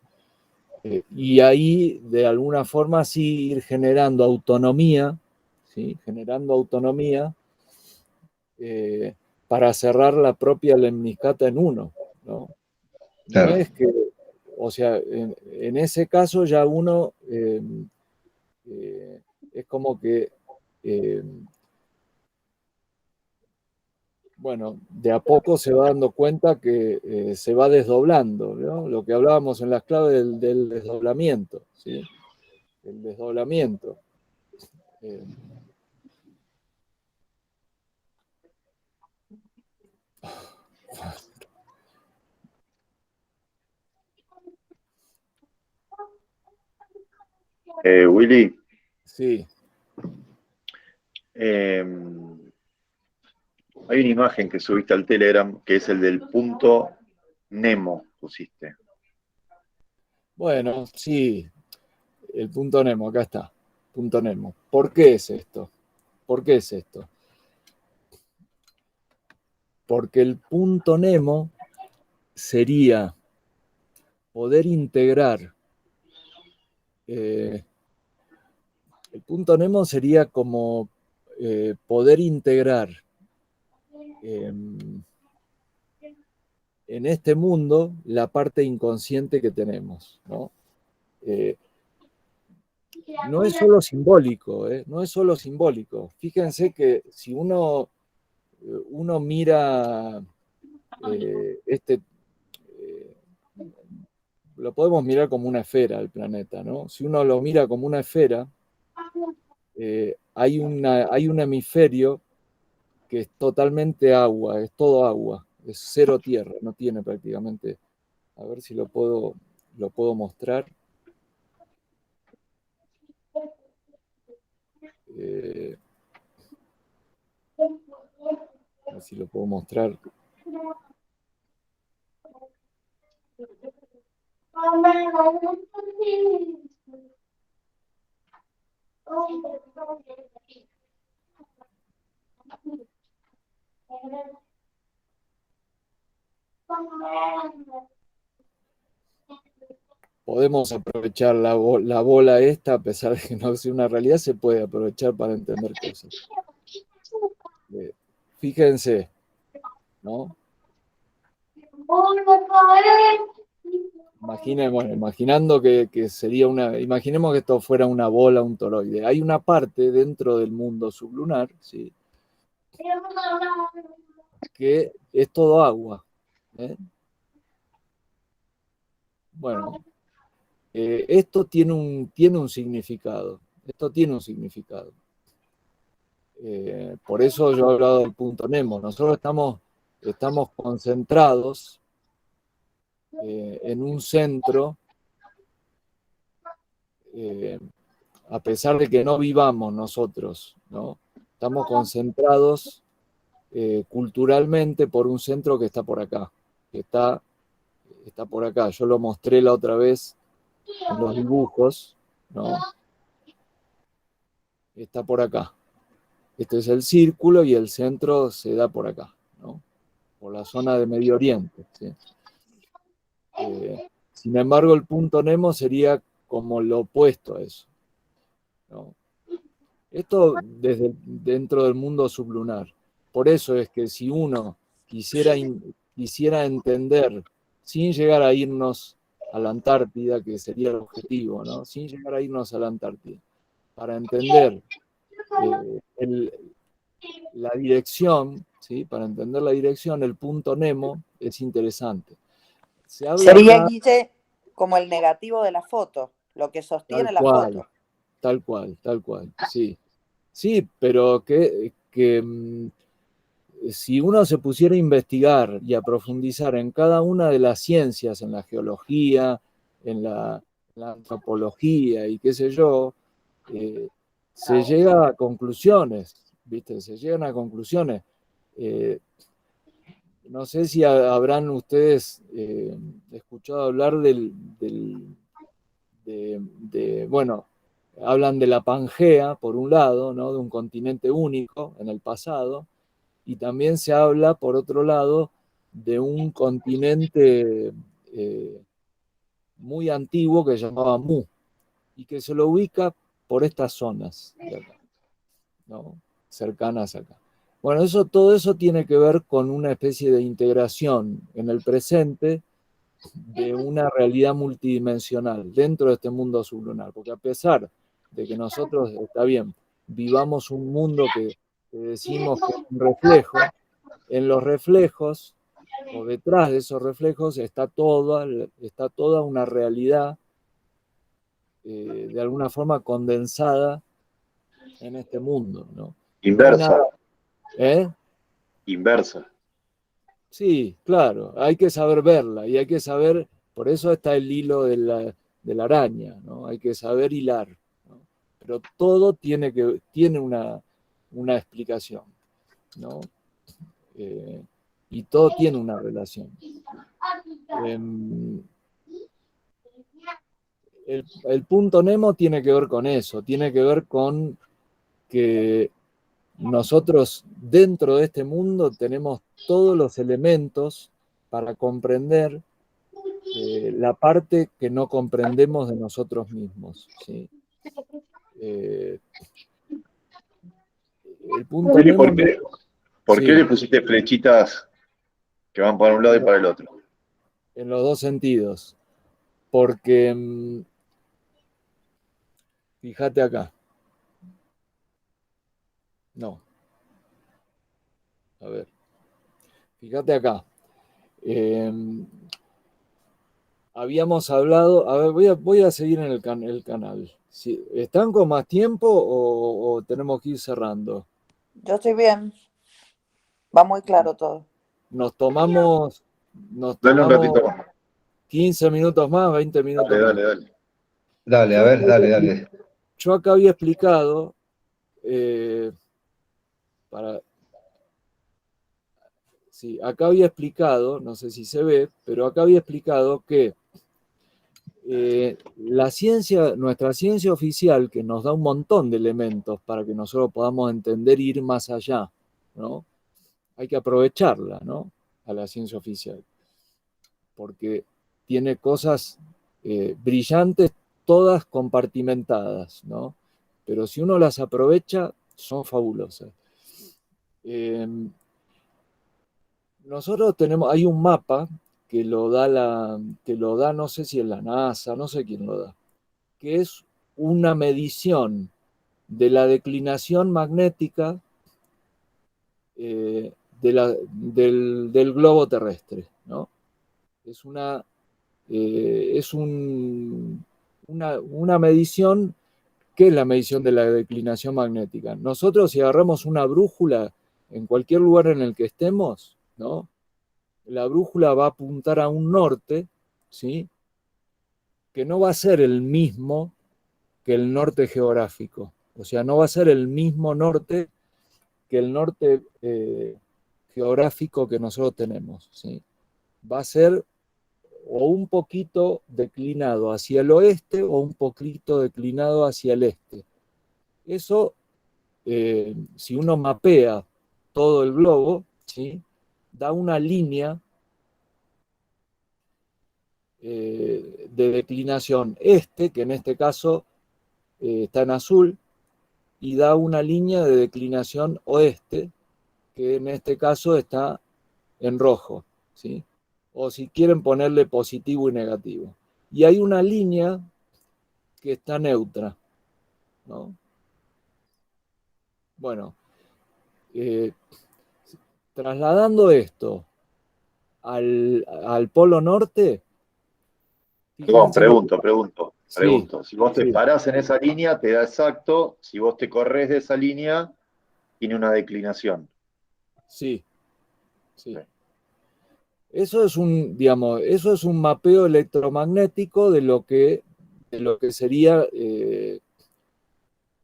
Y ahí, de alguna forma, sí ir generando autonomía, ¿sí? Generando autonomía para cerrar la propia lemniscata en uno, ¿no? No Claro. es que, o sea, en ese caso ya uno es como que, eh, bueno, de a poco se va dando cuenta que se va desdoblando, ¿no? Lo que hablábamos en las claves del desdoblamiento, ¿sí? El desdoblamiento. Eh, Willy, sí, eh, hay una imagen que subiste al Telegram que es el del punto Nemo, pusiste. bueno, sí, el punto Nemo, acá está, punto Nemo. ¿Por qué es esto? ¿Por qué es esto? Porque el punto Nemo sería poder integrar, el punto Nemo sería como poder integrar en este mundo la parte inconsciente que tenemos, ¿no? Eh, no es solo simbólico, no es solo simbólico. Fíjense que si uno mira lo podemos mirar como una esfera el planeta, ¿no? Si uno lo mira como una esfera, hay un hemisferio que es totalmente agua, es todo agua, es cero tierra, no tiene prácticamente. A ver si lo puedo mostrar. A ver si lo puedo mostrar. Podemos aprovechar la bola esta, a pesar de que no sea una realidad, se puede aprovechar para entender cosas. Fíjense, ¿no? Imaginando que sería imaginemos que esto fuera una bola, un toroide. Hay una parte dentro del mundo sublunar, ¿sí?, que es todo agua. Bueno, esto tiene un significado. Esto tiene un significado. Por eso yo he hablado del punto Nemo. Nosotros estamos concentrados en un centro, a pesar de que no vivamos nosotros, ¿no? Estamos concentrados culturalmente por un centro que está por acá, que está por acá. Yo lo mostré la otra vez en los dibujos, ¿no? Está por acá. Este es el círculo y el centro se da por acá, ¿no? Por la zona de Medio Oriente, ¿sí? Sin embargo, el punto Nemo sería como lo opuesto a eso, ¿no? Esto dentro del mundo sublunar. Por eso es que si uno quisiera entender, sin llegar a irnos a la Antártida, que sería el objetivo, ¿no? Sin llegar a irnos a la Antártida, para entender la dirección, ¿sí? Para entender la dirección, el punto Nemo es interesante. Se habla Sería, acá, Guille, como el negativo de la foto, lo que sostiene la foto. Tal cual, sí. Sí, pero que si uno se pusiera a investigar y a profundizar en cada una de las ciencias, en la geología, en la antropología y qué sé yo, se llega a conclusiones, ¿viste? Se llegan a conclusiones. No sé si habrán ustedes escuchado hablar bueno, hablan de la Pangea, por un lado, ¿no? De un continente único en el pasado, y también se habla, por otro lado, de un continente muy antiguo que se llamaba Mu, y que se lo ubica por estas zonas de acá, ¿no? Cercanas acá. Bueno, todo eso tiene que ver con una especie de integración en el presente de una realidad multidimensional dentro de este mundo sublunar, porque a pesar de que nosotros, está bien, vivamos un mundo que decimos que es un reflejo, en los reflejos o detrás de esos reflejos está toda una realidad de alguna forma condensada en este mundo, ¿no? No hay Inversa. nada. ¿Eh? Inversa. Sí, claro, hay que saber verla y hay que saber, por eso está el hilo de la araña, ¿no? Hay que saber hilar, ¿no? Pero todo tiene una explicación, ¿no? Y todo tiene una relación. El punto Nemo tiene que ver con eso, tiene que ver con que nosotros dentro de este mundo tenemos todos los elementos para comprender la parte que no comprendemos de nosotros mismos, ¿sí? El punto Willy, Nemo... ¿por qué Sí, le pusiste flechitas que van para un lado y para el otro? en los dos sentidos. Porque, fíjate acá. No. A ver. Fíjate acá. Habíamos hablado, a ver, voy a seguir en el canal. ¿Están con más tiempo o tenemos que ir cerrando? Yo estoy bien. Va muy claro todo. Nos tomamos Dale un ratito más. 15 minutos más, 20 minutos Dale, más. dale, dale. Dale, a ver, dale. Yo acá había explicado, acá había explicado, no sé si se ve, pero acá había explicado que nuestra ciencia oficial, que nos da un montón de elementos para que nosotros podamos entender e ir más allá, ¿no? Hay que aprovecharla, ¿no? A la ciencia oficial, porque tiene cosas brillantes, todas compartimentadas, ¿no? Pero si uno las aprovecha, son fabulosas. Nosotros hay un mapa que lo da, no sé si es la NASA, no sé quién lo da, que es una medición de la declinación magnética del globo terrestre, ¿no? Es una medición. ¿Qué es la medición de la declinación magnética? Nosotros, si agarramos una brújula en cualquier lugar en el que estemos, ¿no? La brújula va a apuntar a un norte, ¿sí? Que no va a ser el mismo que el norte geográfico. O sea, no va a ser el mismo norte que el norte geográfico que nosotros tenemos, ¿sí? Va a ser o un poquito declinado hacia el oeste o un poquito declinado hacia el este. Eso, si uno mapea todo el globo, ¿sí? Da una línea de declinación este, que en este caso está en azul, y da una línea de declinación oeste, que en este caso está en rojo, ¿sí? O si quieren ponerle positivo y negativo. Y hay una línea que está neutra, ¿no? Bueno, trasladando esto al polo norte, No, fíjense lo que... pregunto. Sí, Si vos te sí, parás en esa línea, te da exacto. Si vos te corres de esa línea, tiene una declinación. sí, sí. Sí. Eso es un mapeo electromagnético de lo que sería,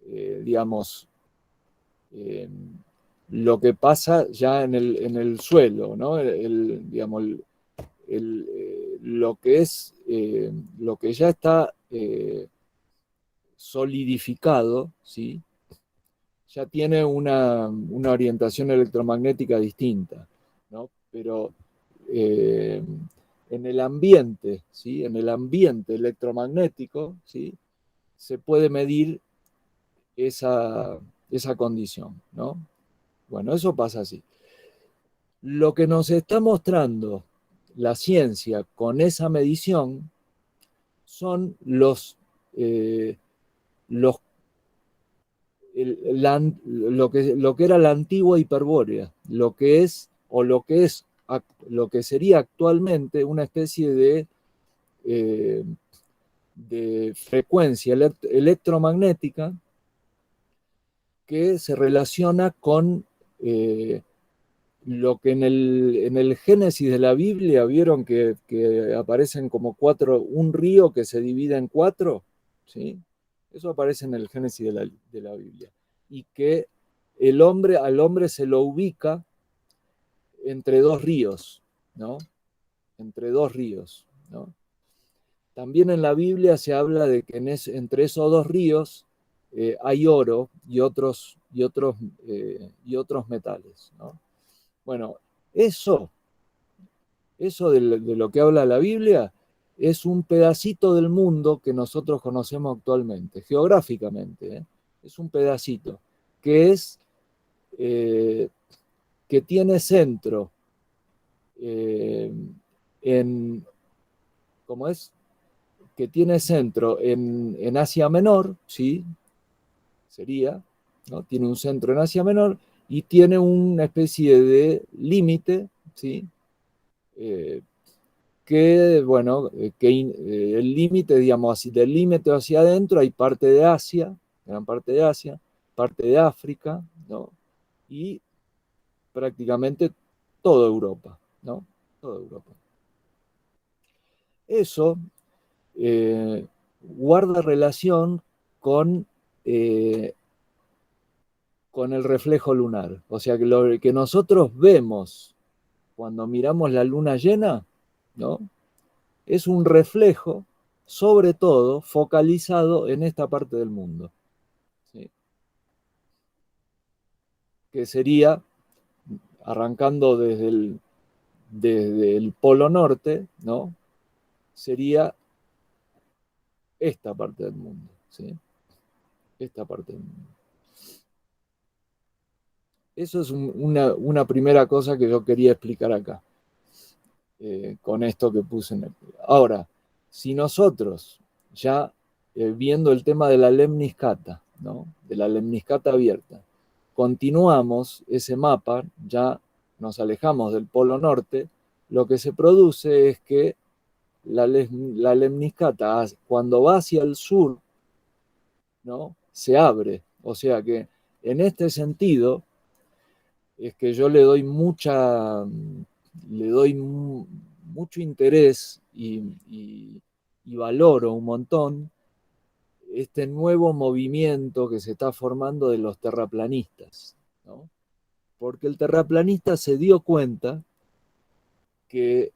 digamos, lo que pasa ya en el suelo, ¿no? Digamos, lo que es, lo que ya está solidificado, ¿sí? Ya tiene una orientación electromagnética distinta, ¿no? Pero en el ambiente, ¿sí? En el ambiente electromagnético, ¿sí? Se puede medir esa condición, ¿no? Bueno, eso pasa así. Lo que nos está mostrando la ciencia con esa medición son lo que era la antigua Hiperbórea, lo que sería actualmente una especie de frecuencia electromagnética que se relaciona con lo que en el Génesis de la Biblia vieron que aparecen como un río que se divide en cuatro, ¿sí? Eso aparece en el Génesis de la Biblia. Y que al hombre se lo ubica entre dos ríos, ¿no? Entre dos ríos, ¿no? También en la Biblia se habla de que entre esos dos ríos hay oro y otros metales, ¿no? Bueno, eso de lo que habla la Biblia es un pedacito del mundo que nosotros conocemos actualmente, geográficamente, ¿eh? Es un pedacito que que tiene centro en, ¿cómo es? Que tiene centro en Asia Menor, ¿sí? Sería, ¿no? Tiene un centro en Asia Menor y tiene una especie de límite, ¿sí? que, bueno, el límite, digamos, del límite hacia adentro hay parte de Asia, gran parte de Asia, parte de África, ¿no? Y prácticamente toda Europa, ¿no? Toda Europa. Eso guarda relación con el reflejo lunar. O sea, que lo que nosotros vemos cuando miramos la luna llena, ¿no? Es un reflejo, sobre todo, focalizado en esta parte del mundo, ¿sí? Que sería, arrancando desde el polo norte, ¿no? Sería esta parte del mundo, ¿sí? Esta parte del mundo. Eso es una primera cosa que yo quería explicar acá, con esto que puse en el... Ahora, si nosotros, ya viendo el tema de la lemniscata, ¿no? De la lemniscata abierta, continuamos ese mapa, ya nos alejamos del polo norte, lo que se produce es que la lemniscata, cuando va hacia el sur, ¿no? Se abre. O sea que en este sentido es que yo le doy mucho interés y valoro un montón este nuevo movimiento que se está formando de los terraplanistas, ¿no? Porque el terraplanista se dio cuenta que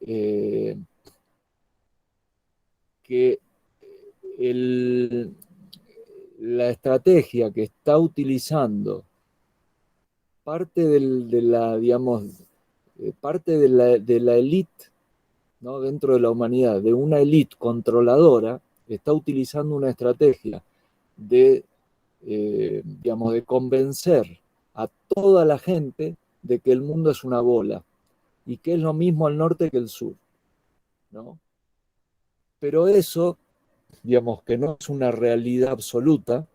la estrategia que está utilizando parte de la, digamos, parte de la élite, ¿no? Dentro de la humanidad, de una élite controladora, está utilizando una estrategia de, digamos, de convencer a toda la gente de que el mundo es una bola y que es lo mismo al norte que el sur, ¿no? Pero eso, digamos, que no es una realidad absoluta,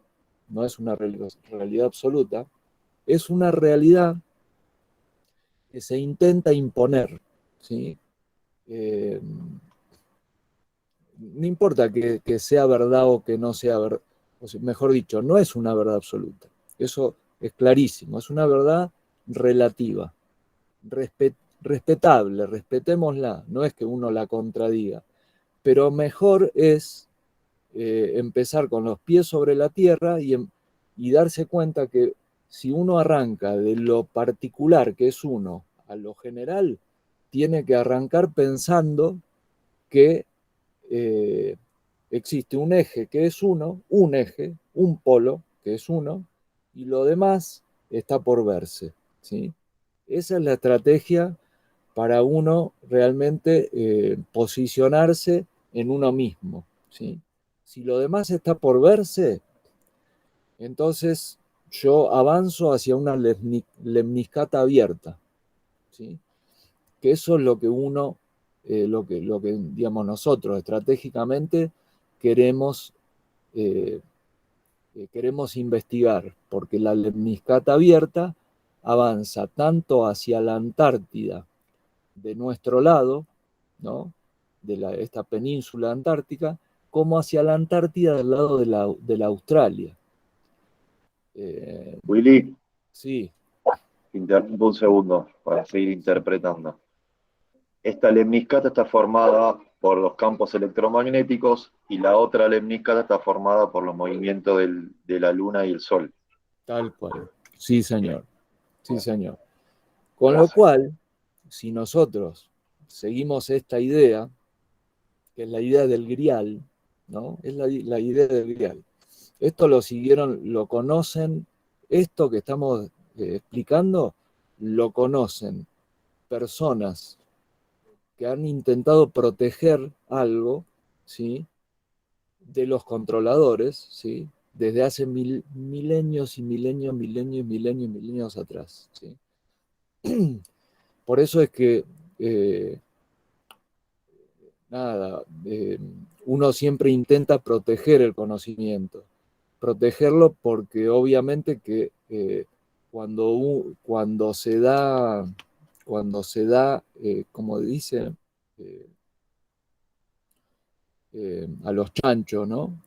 no es una realidad absoluta, es una realidad que se intenta imponer, ¿sí? No importa que sea verdad o que no sea verdad, o sea, mejor dicho, no es una verdad absoluta. Eso es clarísimo, es una verdad relativa, respetable, respetémosla, no es que uno la contradiga, pero mejor es empezar con los pies sobre la tierra y darse cuenta que si uno arranca de lo particular que es uno a lo general, tiene que arrancar pensando que existe un eje que es uno, un eje, un polo que es uno, y lo demás está por verse, ¿sí? Esa es la estrategia para uno realmente posicionarse en uno mismo, ¿sí? Si lo demás está por verse, entonces yo avanzo hacia una lemniscata abierta, ¿sí? Que eso es lo que uno, lo que digamos nosotros estratégicamente queremos, queremos investigar, porque la lemniscata abierta avanza tanto hacia la Antártida de nuestro lado, ¿no? De esta península antártica, como hacia la Antártida del lado de la Australia. Willy, Sí. interrumpo un segundo para seguir interpretando. Esta lemniscata está formada por los campos electromagnéticos y la otra lemniscata está formada por los movimientos de la luna y el sol. Tal cual. Sí, señor. Sí, señor. Con Gracias. lo cual, si nosotros seguimos esta idea, que es la idea del grial, ¿no? Es la idea del grial. Esto lo siguieron, lo conocen, esto que estamos explicando, lo conocen personas que han intentado proteger algo, ¿sí? De los controladores, ¿sí? Desde hace milenios y milenios atrás, ¿sí? Por eso es que nada, uno siempre intenta proteger el conocimiento, protegerlo porque obviamente que cuando cuando se da, como dice, a los chanchos, ¿no?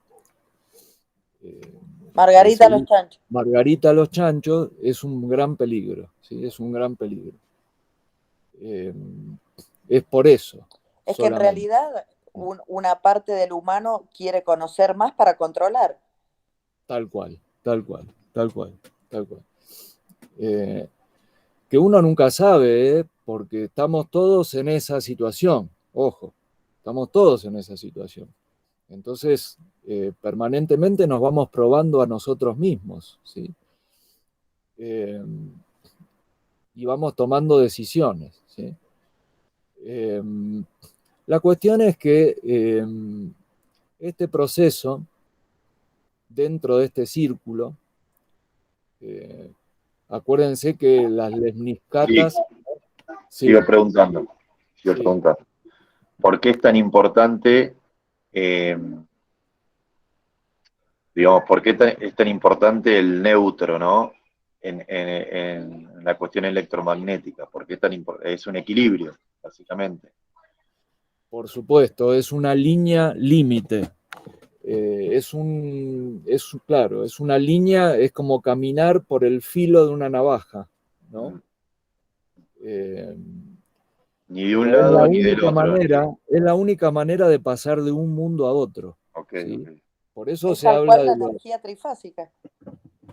Margarita los chanchos. Margarita a los chanchos es un gran peligro, ¿sí? Es un gran peligro. Es por eso. Es que en realidad una parte del humano quiere conocer más para controlar. Tal cual, tal cual, tal cual, tal cual. Que uno nunca sabe, porque estamos todos en esa situación, ojo, estamos todos en esa situación. Entonces, permanentemente nos vamos probando a nosotros mismos, ¿sí? Y vamos tomando decisiones, ¿sí? La cuestión es que este proceso, dentro de este círculo, acuérdense que las lemniscatas... Sí. Sigo preguntando. ¿Por qué es tan importante, digamos, por qué es tan importante el neutro, ¿no? En la cuestión electromagnética, porque es un equilibrio, básicamente. Por supuesto, es una línea límite. Claro, es una línea, es como caminar por el filo de una navaja, ¿no? Ni de un lado ni del otro. Es la única manera de pasar de un mundo a otro. Okay, ¿sí? okay. Por eso es se habla de la energía trifásica.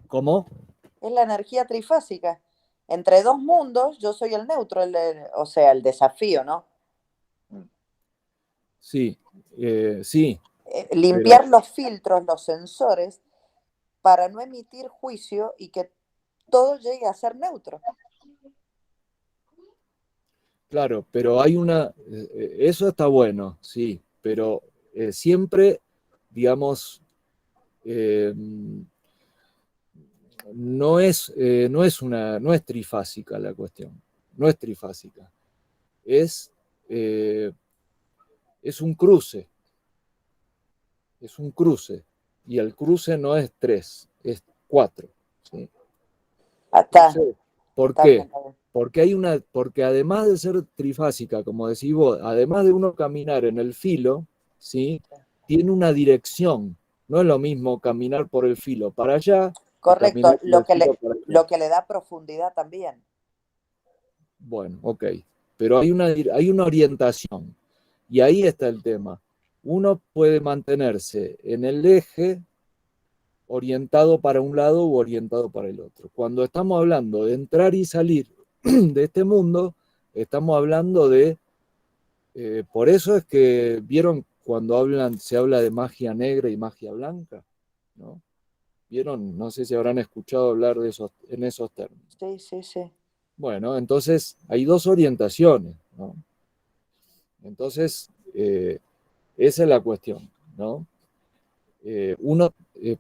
¿Cómo? Es la energía trifásica. Entre dos mundos, yo soy el neutro, o sea, el desafío, ¿no? Sí, sí. Limpiar los filtros, los sensores, para no emitir juicio y que todo llegue a ser neutro. Claro, pero hay eso está bueno, sí, pero siempre, digamos, no es trifásica la cuestión, no es trifásica, es un cruce, y el cruce no es 3, es 4, ¿sí? Entonces, ¿por qué? Porque además de ser trifásica, como decís vos, además de uno caminar en el filo, ¿sí? Tiene una dirección. No es lo mismo caminar por el filo para allá. Correcto, lo que le da profundidad también. Bueno, ok. Pero hay una orientación. Y ahí está el tema. Uno puede mantenerse en el eje orientado para un lado u orientado para el otro. Cuando estamos hablando de entrar y salir de este mundo, estamos hablando de... por eso es que, ¿vieron cuando se habla de magia negra y magia blanca? ¿No? ¿Vieron? No sé si habrán escuchado hablar en esos términos. Sí, sí, sí. Bueno, entonces hay dos orientaciones, ¿no? Entonces, esa es la cuestión, ¿no? Uno,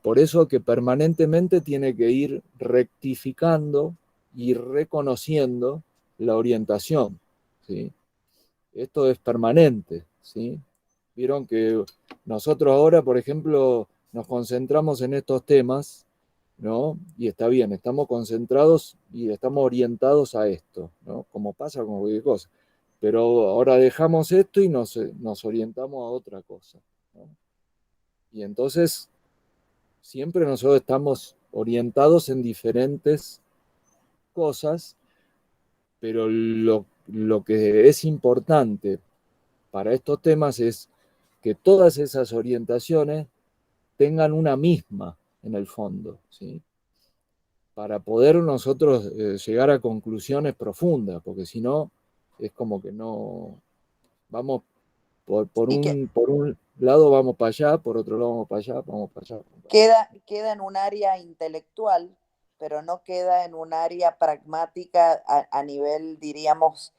por eso que permanentemente tiene que ir rectificando y reconociendo la orientación, ¿sí? Esto es permanente, ¿sí? Vieron que nosotros ahora, por ejemplo, nos concentramos en estos temas, ¿no? Y está bien, estamos concentrados y estamos orientados a esto, ¿no? Como pasa con cualquier cosa. Pero ahora dejamos esto y nos orientamos a otra cosa, ¿no? Y entonces siempre nosotros estamos orientados en diferentes cosas, pero lo que es importante para estos temas es que todas esas orientaciones tengan una misma en el fondo, ¿sí? Para poder nosotros llegar a conclusiones profundas, porque si no, es como que no, vamos por un lado vamos para allá, por otro lado vamos para allá, vamos para allá. Queda en un área intelectual, pero no queda en un área pragmática a nivel, diríamos,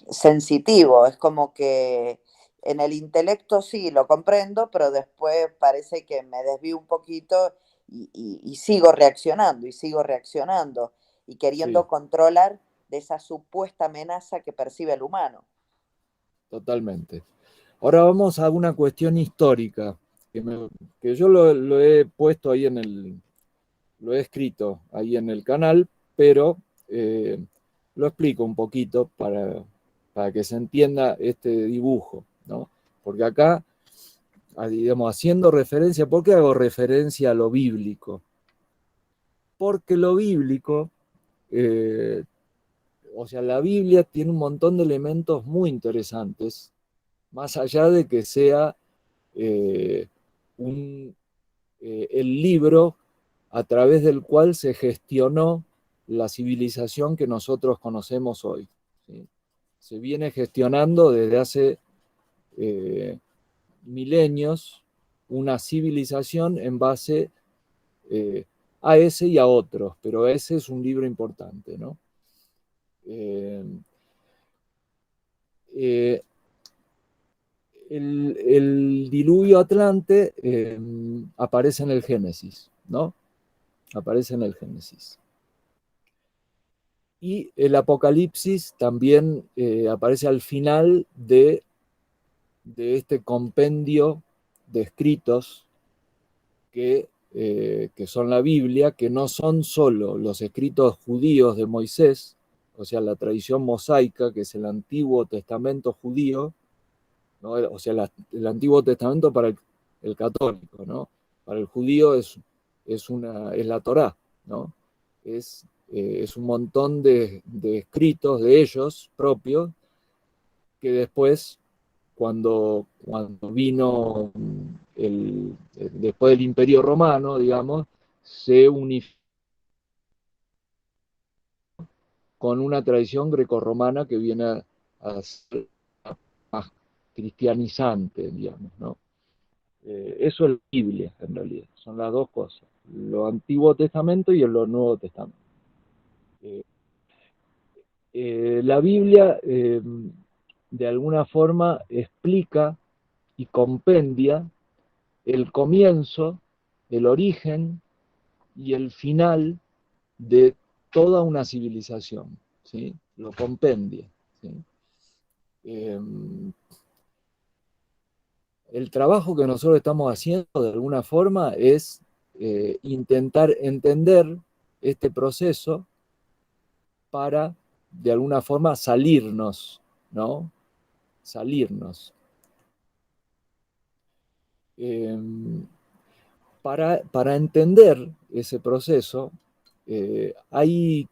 sensitivo. Es como que en el intelecto sí lo comprendo, pero después parece que me desvío un poquito y sigo reaccionando y queriendo controlar de esa supuesta amenaza que percibe el humano. Totalmente. Ahora vamos a una cuestión histórica, que yo lo he puesto ahí lo he escrito ahí en el canal, pero Lo explico un poquito para que se entienda este dibujo, ¿no? Porque acá, digamos, haciendo referencia, ¿por qué hago referencia a lo bíblico? Porque lo bíblico, o sea, la Biblia tiene un montón de elementos muy interesantes, más allá de que sea el libro a través del cual se gestionó la civilización que nosotros conocemos hoy, ¿sí? Se viene gestionando desde hace milenios una civilización en base a ese y a otros, pero ese es un libro importante, ¿no? El diluvio Atlante aparece en el Génesis, ¿no? Aparece en el Génesis. Y el Apocalipsis también aparece al final de este compendio de escritos que son la Biblia, que no son solo los escritos judíos de Moisés, o sea, la tradición mosaica, que es el Antiguo Testamento judío, ¿no? O sea, el Antiguo Testamento para el católico, ¿no? Para el judío es la Torá, ¿no? Es un montón de escritos de ellos propios que después, cuando vino después del Imperio Romano, digamos, se unificó con una tradición grecorromana que viene a ser más cristianizante, digamos, ¿no? Eso es la Biblia, en realidad, son las dos cosas, lo Antiguo Testamento y el Nuevo Testamento. La Biblia, de alguna forma, explica y compendia el comienzo, el origen y el final de toda una civilización, ¿sí? Lo compendia, ¿sí? El trabajo que nosotros estamos haciendo de alguna forma es intentar entender este proceso para de alguna forma salirnos, ¿no? Salirnos. Para entender ese proceso, hay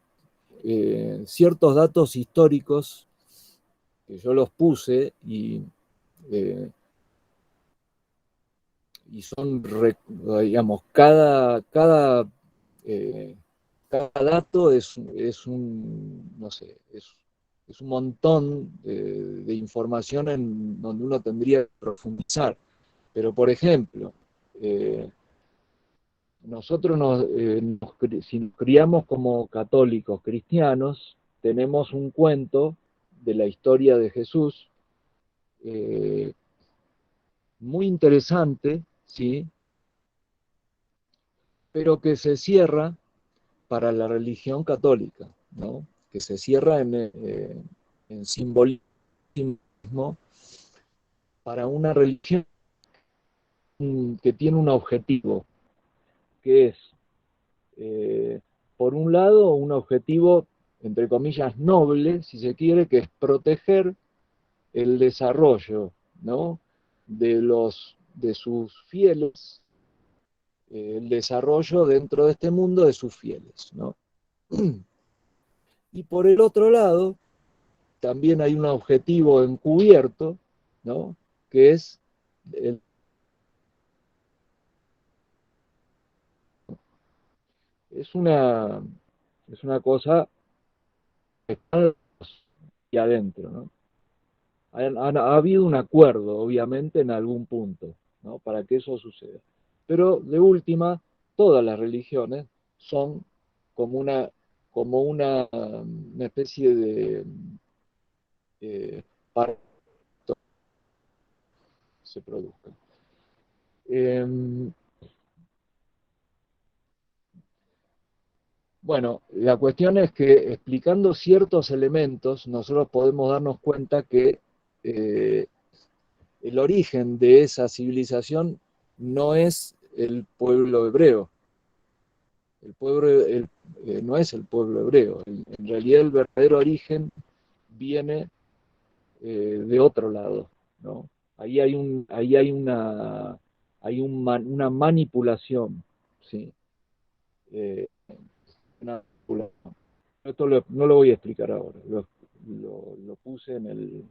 ciertos datos históricos que yo los puse y son, digamos, cada dato es un, no sé, es un montón de información en donde uno tendría que profundizar. Pero, por ejemplo, nosotros si nos criamos como católicos cristianos, tenemos un cuento de la historia de Jesús muy interesante, ¿sí? Pero que se cierra para la religión católica, ¿no? Que se cierra en simbolismo para una religión que tiene un objetivo, que es, por un lado, un objetivo, entre comillas, noble, si se quiere, que es proteger el desarrollo, ¿no? de sus fieles, el desarrollo dentro de este mundo de sus fieles, ¿no? Y por el otro lado, también hay un objetivo encubierto, ¿no? Que es es una cosa que está ahí adentro, ¿no? Ha habido un acuerdo, obviamente, en algún punto, ¿no? Para que eso suceda. Pero de última, todas las religiones son como una especie de para que se produzca. Bueno, la cuestión es que explicando ciertos elementos, nosotros podemos darnos cuenta que el origen de esa civilización no es el pueblo hebreo, El pueblo no es el pueblo hebreo. En realidad el verdadero origen viene de otro lado, ¿no? Ahí hay una manipulación, ¿sí? Una manipulación. Esto no lo voy a explicar ahora, lo puse en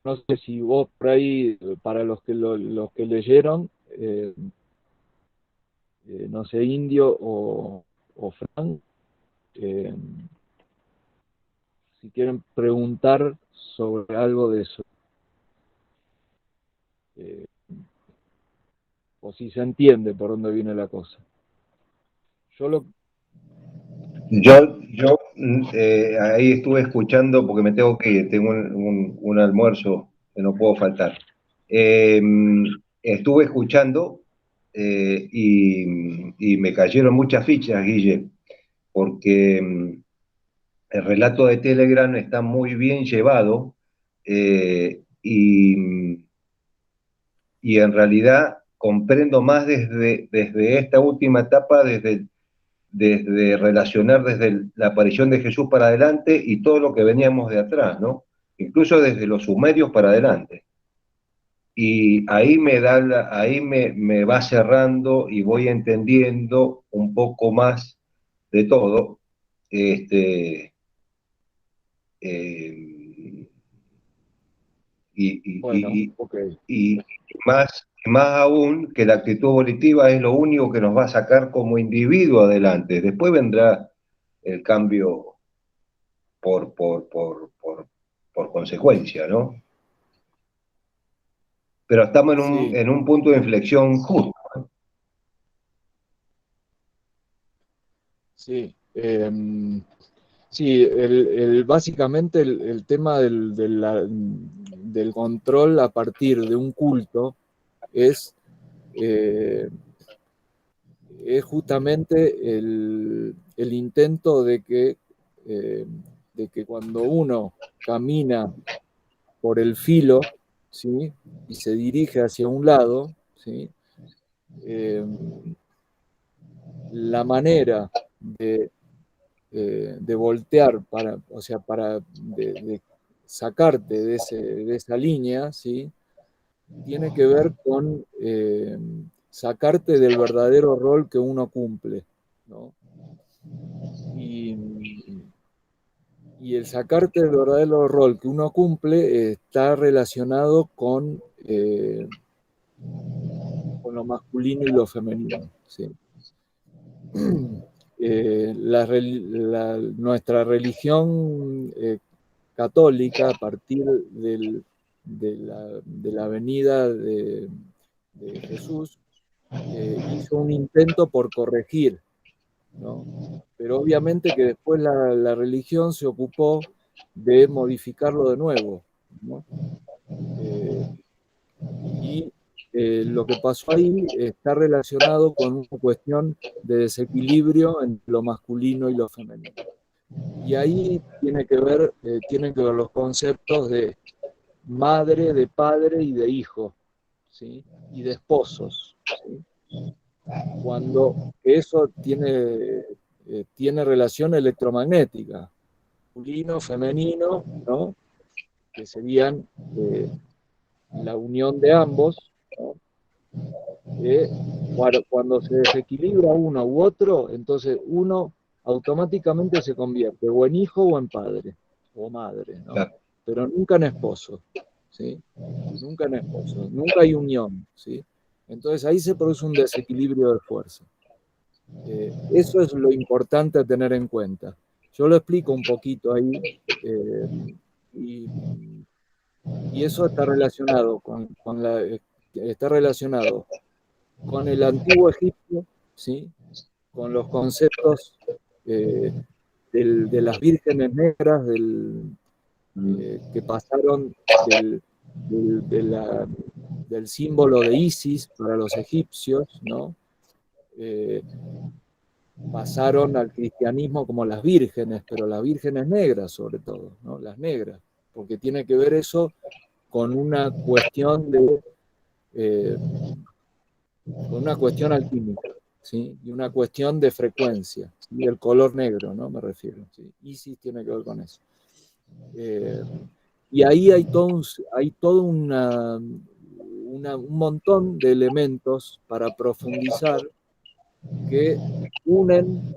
no sé si vos por ahí, para los que leyeron, no sé, Indio o Frank, eh, si quieren preguntar sobre algo de eso, eh, o si se entiende por dónde viene la cosa. Yo ahí estuve escuchando porque me tengo que ir, tengo un almuerzo que no puedo faltar. Estuve escuchando y me cayeron muchas fichas, Guille, porque el relato de Telegram está muy bien llevado y en realidad comprendo más desde esta última etapa, desde relacionar desde la aparición de Jesús para adelante y todo lo que veníamos de atrás, ¿no? Incluso desde los sumerios para adelante. Y ahí me va cerrando y voy entendiendo un poco más de todo. Eh, Bueno, ok. y más aún que la actitud volitiva es lo único que nos va a sacar como individuo adelante. Después vendrá el cambio por consecuencia, ¿no? Pero estamos Sí, en un punto de inflexión justo. sí. Sí, básicamente el tema del control a partir de un culto es, eh, es justamente el intento de que cuando uno camina por el filo, ¿sí? Y se dirige hacia un lado, ¿sí? Eh, la manera de voltear o sea, de sacarte de esa línea, ¿sí? Tiene que ver con sacarte del verdadero rol que uno cumple, ¿no? Y, y el sacarte del verdadero rol que uno cumple está relacionado con lo masculino y lo femenino, ¿sí? Nuestra religión católica, a partir de la venida de Jesús, hizo un intento por corregir, ¿no? Pero obviamente que después la religión se ocupó de modificarlo de nuevo, ¿no? Eh, y lo que pasó ahí está relacionado con una cuestión de desequilibrio entre lo masculino y lo femenino. Y ahí tienen que ver los conceptos de madre, de padre y de hijo, ¿sí? Y de esposos, ¿sí? Cuando eso tiene relación electromagnética, masculino, femenino, ¿no? Que serían la unión de ambos, ¿no? Cuando se desequilibra uno u otro, entonces uno automáticamente se convierte o en hijo o en padre o madre, ¿no? Claro. Pero nunca en esposo, ¿sí? Nunca en esposo, nunca hay unión, ¿sí? Entonces ahí se produce un desequilibrio de fuerza. Eso es lo importante a tener en cuenta. Yo lo explico un poquito ahí, y, y eso está relacionado está relacionado con el antiguo Egipto, ¿sí? Con los conceptos eh, de las vírgenes negras que pasaron del símbolo de Isis para los egipcios, ¿no? Pasaron al cristianismo como las vírgenes, pero las vírgenes negras sobre todo, ¿no? Las negras, porque tiene que ver eso con una cuestión de con una cuestión alquímica, ¿sí? Y una cuestión de frecuencia, ¿sí? El color negro, ¿no? Me refiero, ¿sí? Isis tiene que ver con eso. Y ahí hay todo un montón de elementos para profundizar que unen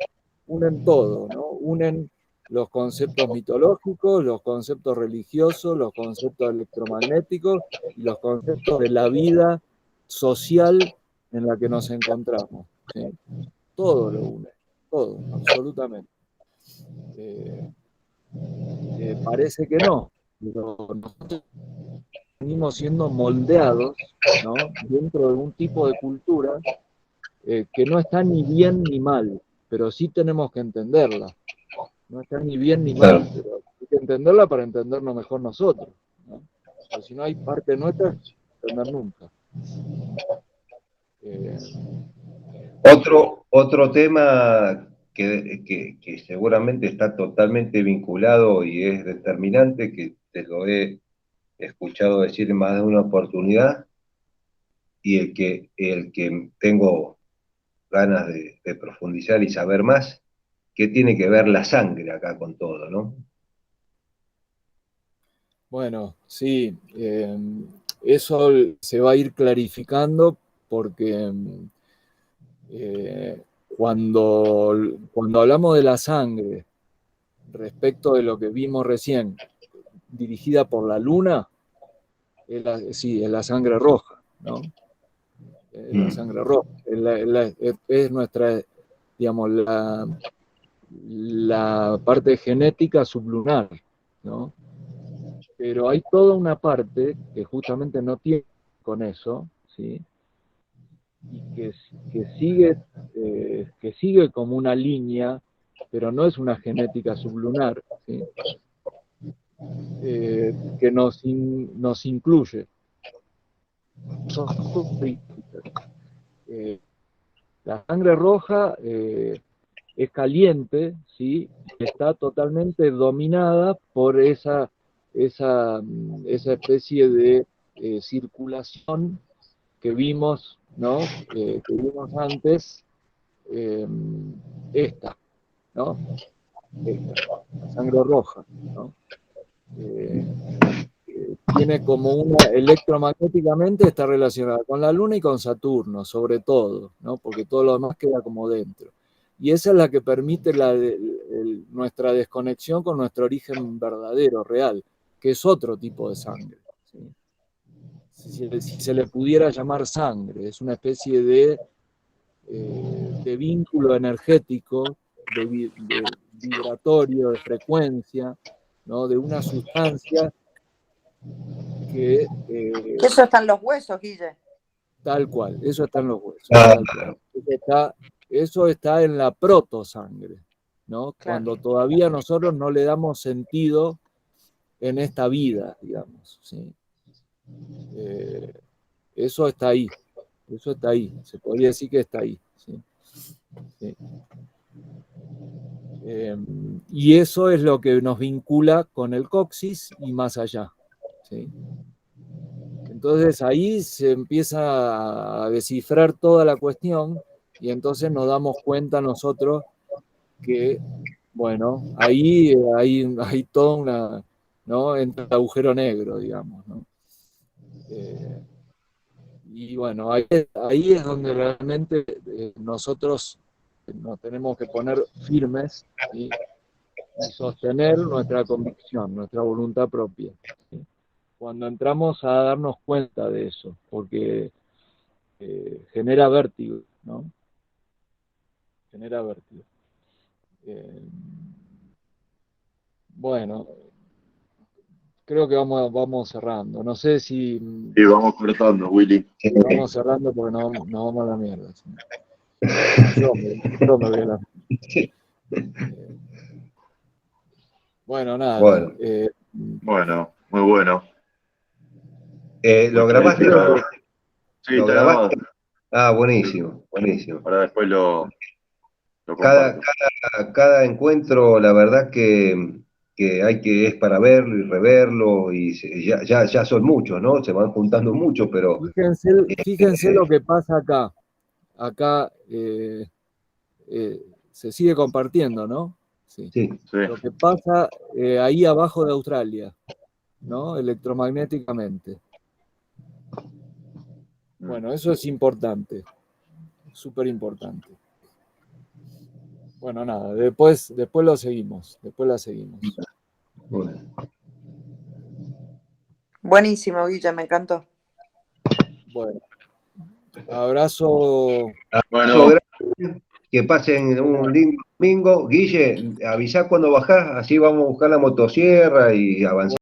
todo, ¿no? Unen los conceptos mitológicos, los conceptos religiosos, los conceptos electromagnéticos y los conceptos de la vida social en la que nos encontramos, ¿sí? Todo lo une, todo, absolutamente. Parece que no, pero nosotros venimos siendo moldeados, ¿no? Dentro de un tipo de cultura que no está ni bien ni mal, pero sí tenemos que entenderla. No está ni bien ni mal, pero hay que entenderla para entendernos mejor nosotros, ¿no? Porque si no hay parte nuestra, no entender nunca. Otro tema que seguramente está totalmente vinculado y es determinante, que te lo he escuchado decir en más de una oportunidad, y el que tengo ganas de profundizar y saber más, ¿qué tiene que ver la sangre acá con todo, no? Bueno, sí, eso se va a ir clarificando porque cuando hablamos de la sangre respecto de lo que vimos recién, dirigida por la luna, sí, es la sangre roja, ¿no? La sangre roja, es nuestra, digamos, la parte genética sublunar, ¿no? Pero hay toda una parte que justamente no tiene con eso, ¿sí? Y que sigue como una línea, pero no es una genética sublunar, ¿sí? Que nos incluye. La sangre roja es caliente, ¿sí? Está totalmente dominada por esa especie de circulación que vimos, ¿no? Que vimos antes, esta, ¿no? La sangre roja, ¿no? Tiene como electromagnéticamente está relacionada con la Luna y con Saturno, sobre todo, ¿no? Porque todo lo demás queda como dentro. Y esa es la que permite nuestra desconexión con nuestro origen verdadero, real, que es otro tipo de sangre, ¿sí? Si se le pudiera llamar sangre, es una especie de vínculo energético, de vibratorio, de frecuencia, ¿no? De una sustancia que... Eso está en los huesos, Guille. Tal cual, eso está en los huesos. Claro. Eso está en la protosangre, ¿no? Claro. Cuando todavía nosotros no le damos sentido en esta vida, digamos, ¿sí? Eso está ahí, se podría decir que está ahí, ¿sí? Sí. Y eso es lo que nos vincula con el coxis y más allá, ¿sí? Entonces ahí se empieza a descifrar toda la cuestión y entonces nos damos cuenta nosotros que, bueno, ahí hay toda una, ¿no? Entra el agujero negro, digamos, ¿no? Y bueno, ahí es donde realmente nosotros nos tenemos que poner firmes, ¿sí? Y sostener nuestra convicción, nuestra voluntad propia, ¿sí? Cuando entramos a darnos cuenta de eso, porque genera vértigo, ¿no? Genera vértigo. Bueno, creo que vamos cerrando. No sé si... Sí, vamos cortando, Willy. Vamos cerrando porque no vamos a la mierda. ¿Sí? Yo me voy a la... bueno, nada. Bueno, bueno, muy bueno. ¿Lo grabaste? Sí, ¿Lo está grabaste? grabado. Ah, buenísimo, buenísimo. Ahora después lo comparto. Cada encuentro, la verdad que es para verlo y reverlo, y ya son muchos, ¿no? Se van juntando muchos, pero Fíjense lo que pasa acá. acá se sigue compartiendo, ¿no? Sí. Sí. Lo que pasa ahí abajo de Australia, ¿no? Electromagnéticamente. Bueno, eso es importante, súper importante. Bueno, nada, después lo seguimos, después la seguimos. Bueno. Buenísimo, Guille, me encantó. Bueno, abrazo. Bueno, que pasen un lindo domingo. Guille, avisá cuando bajás, así vamos a buscar la motosierra y avanzar.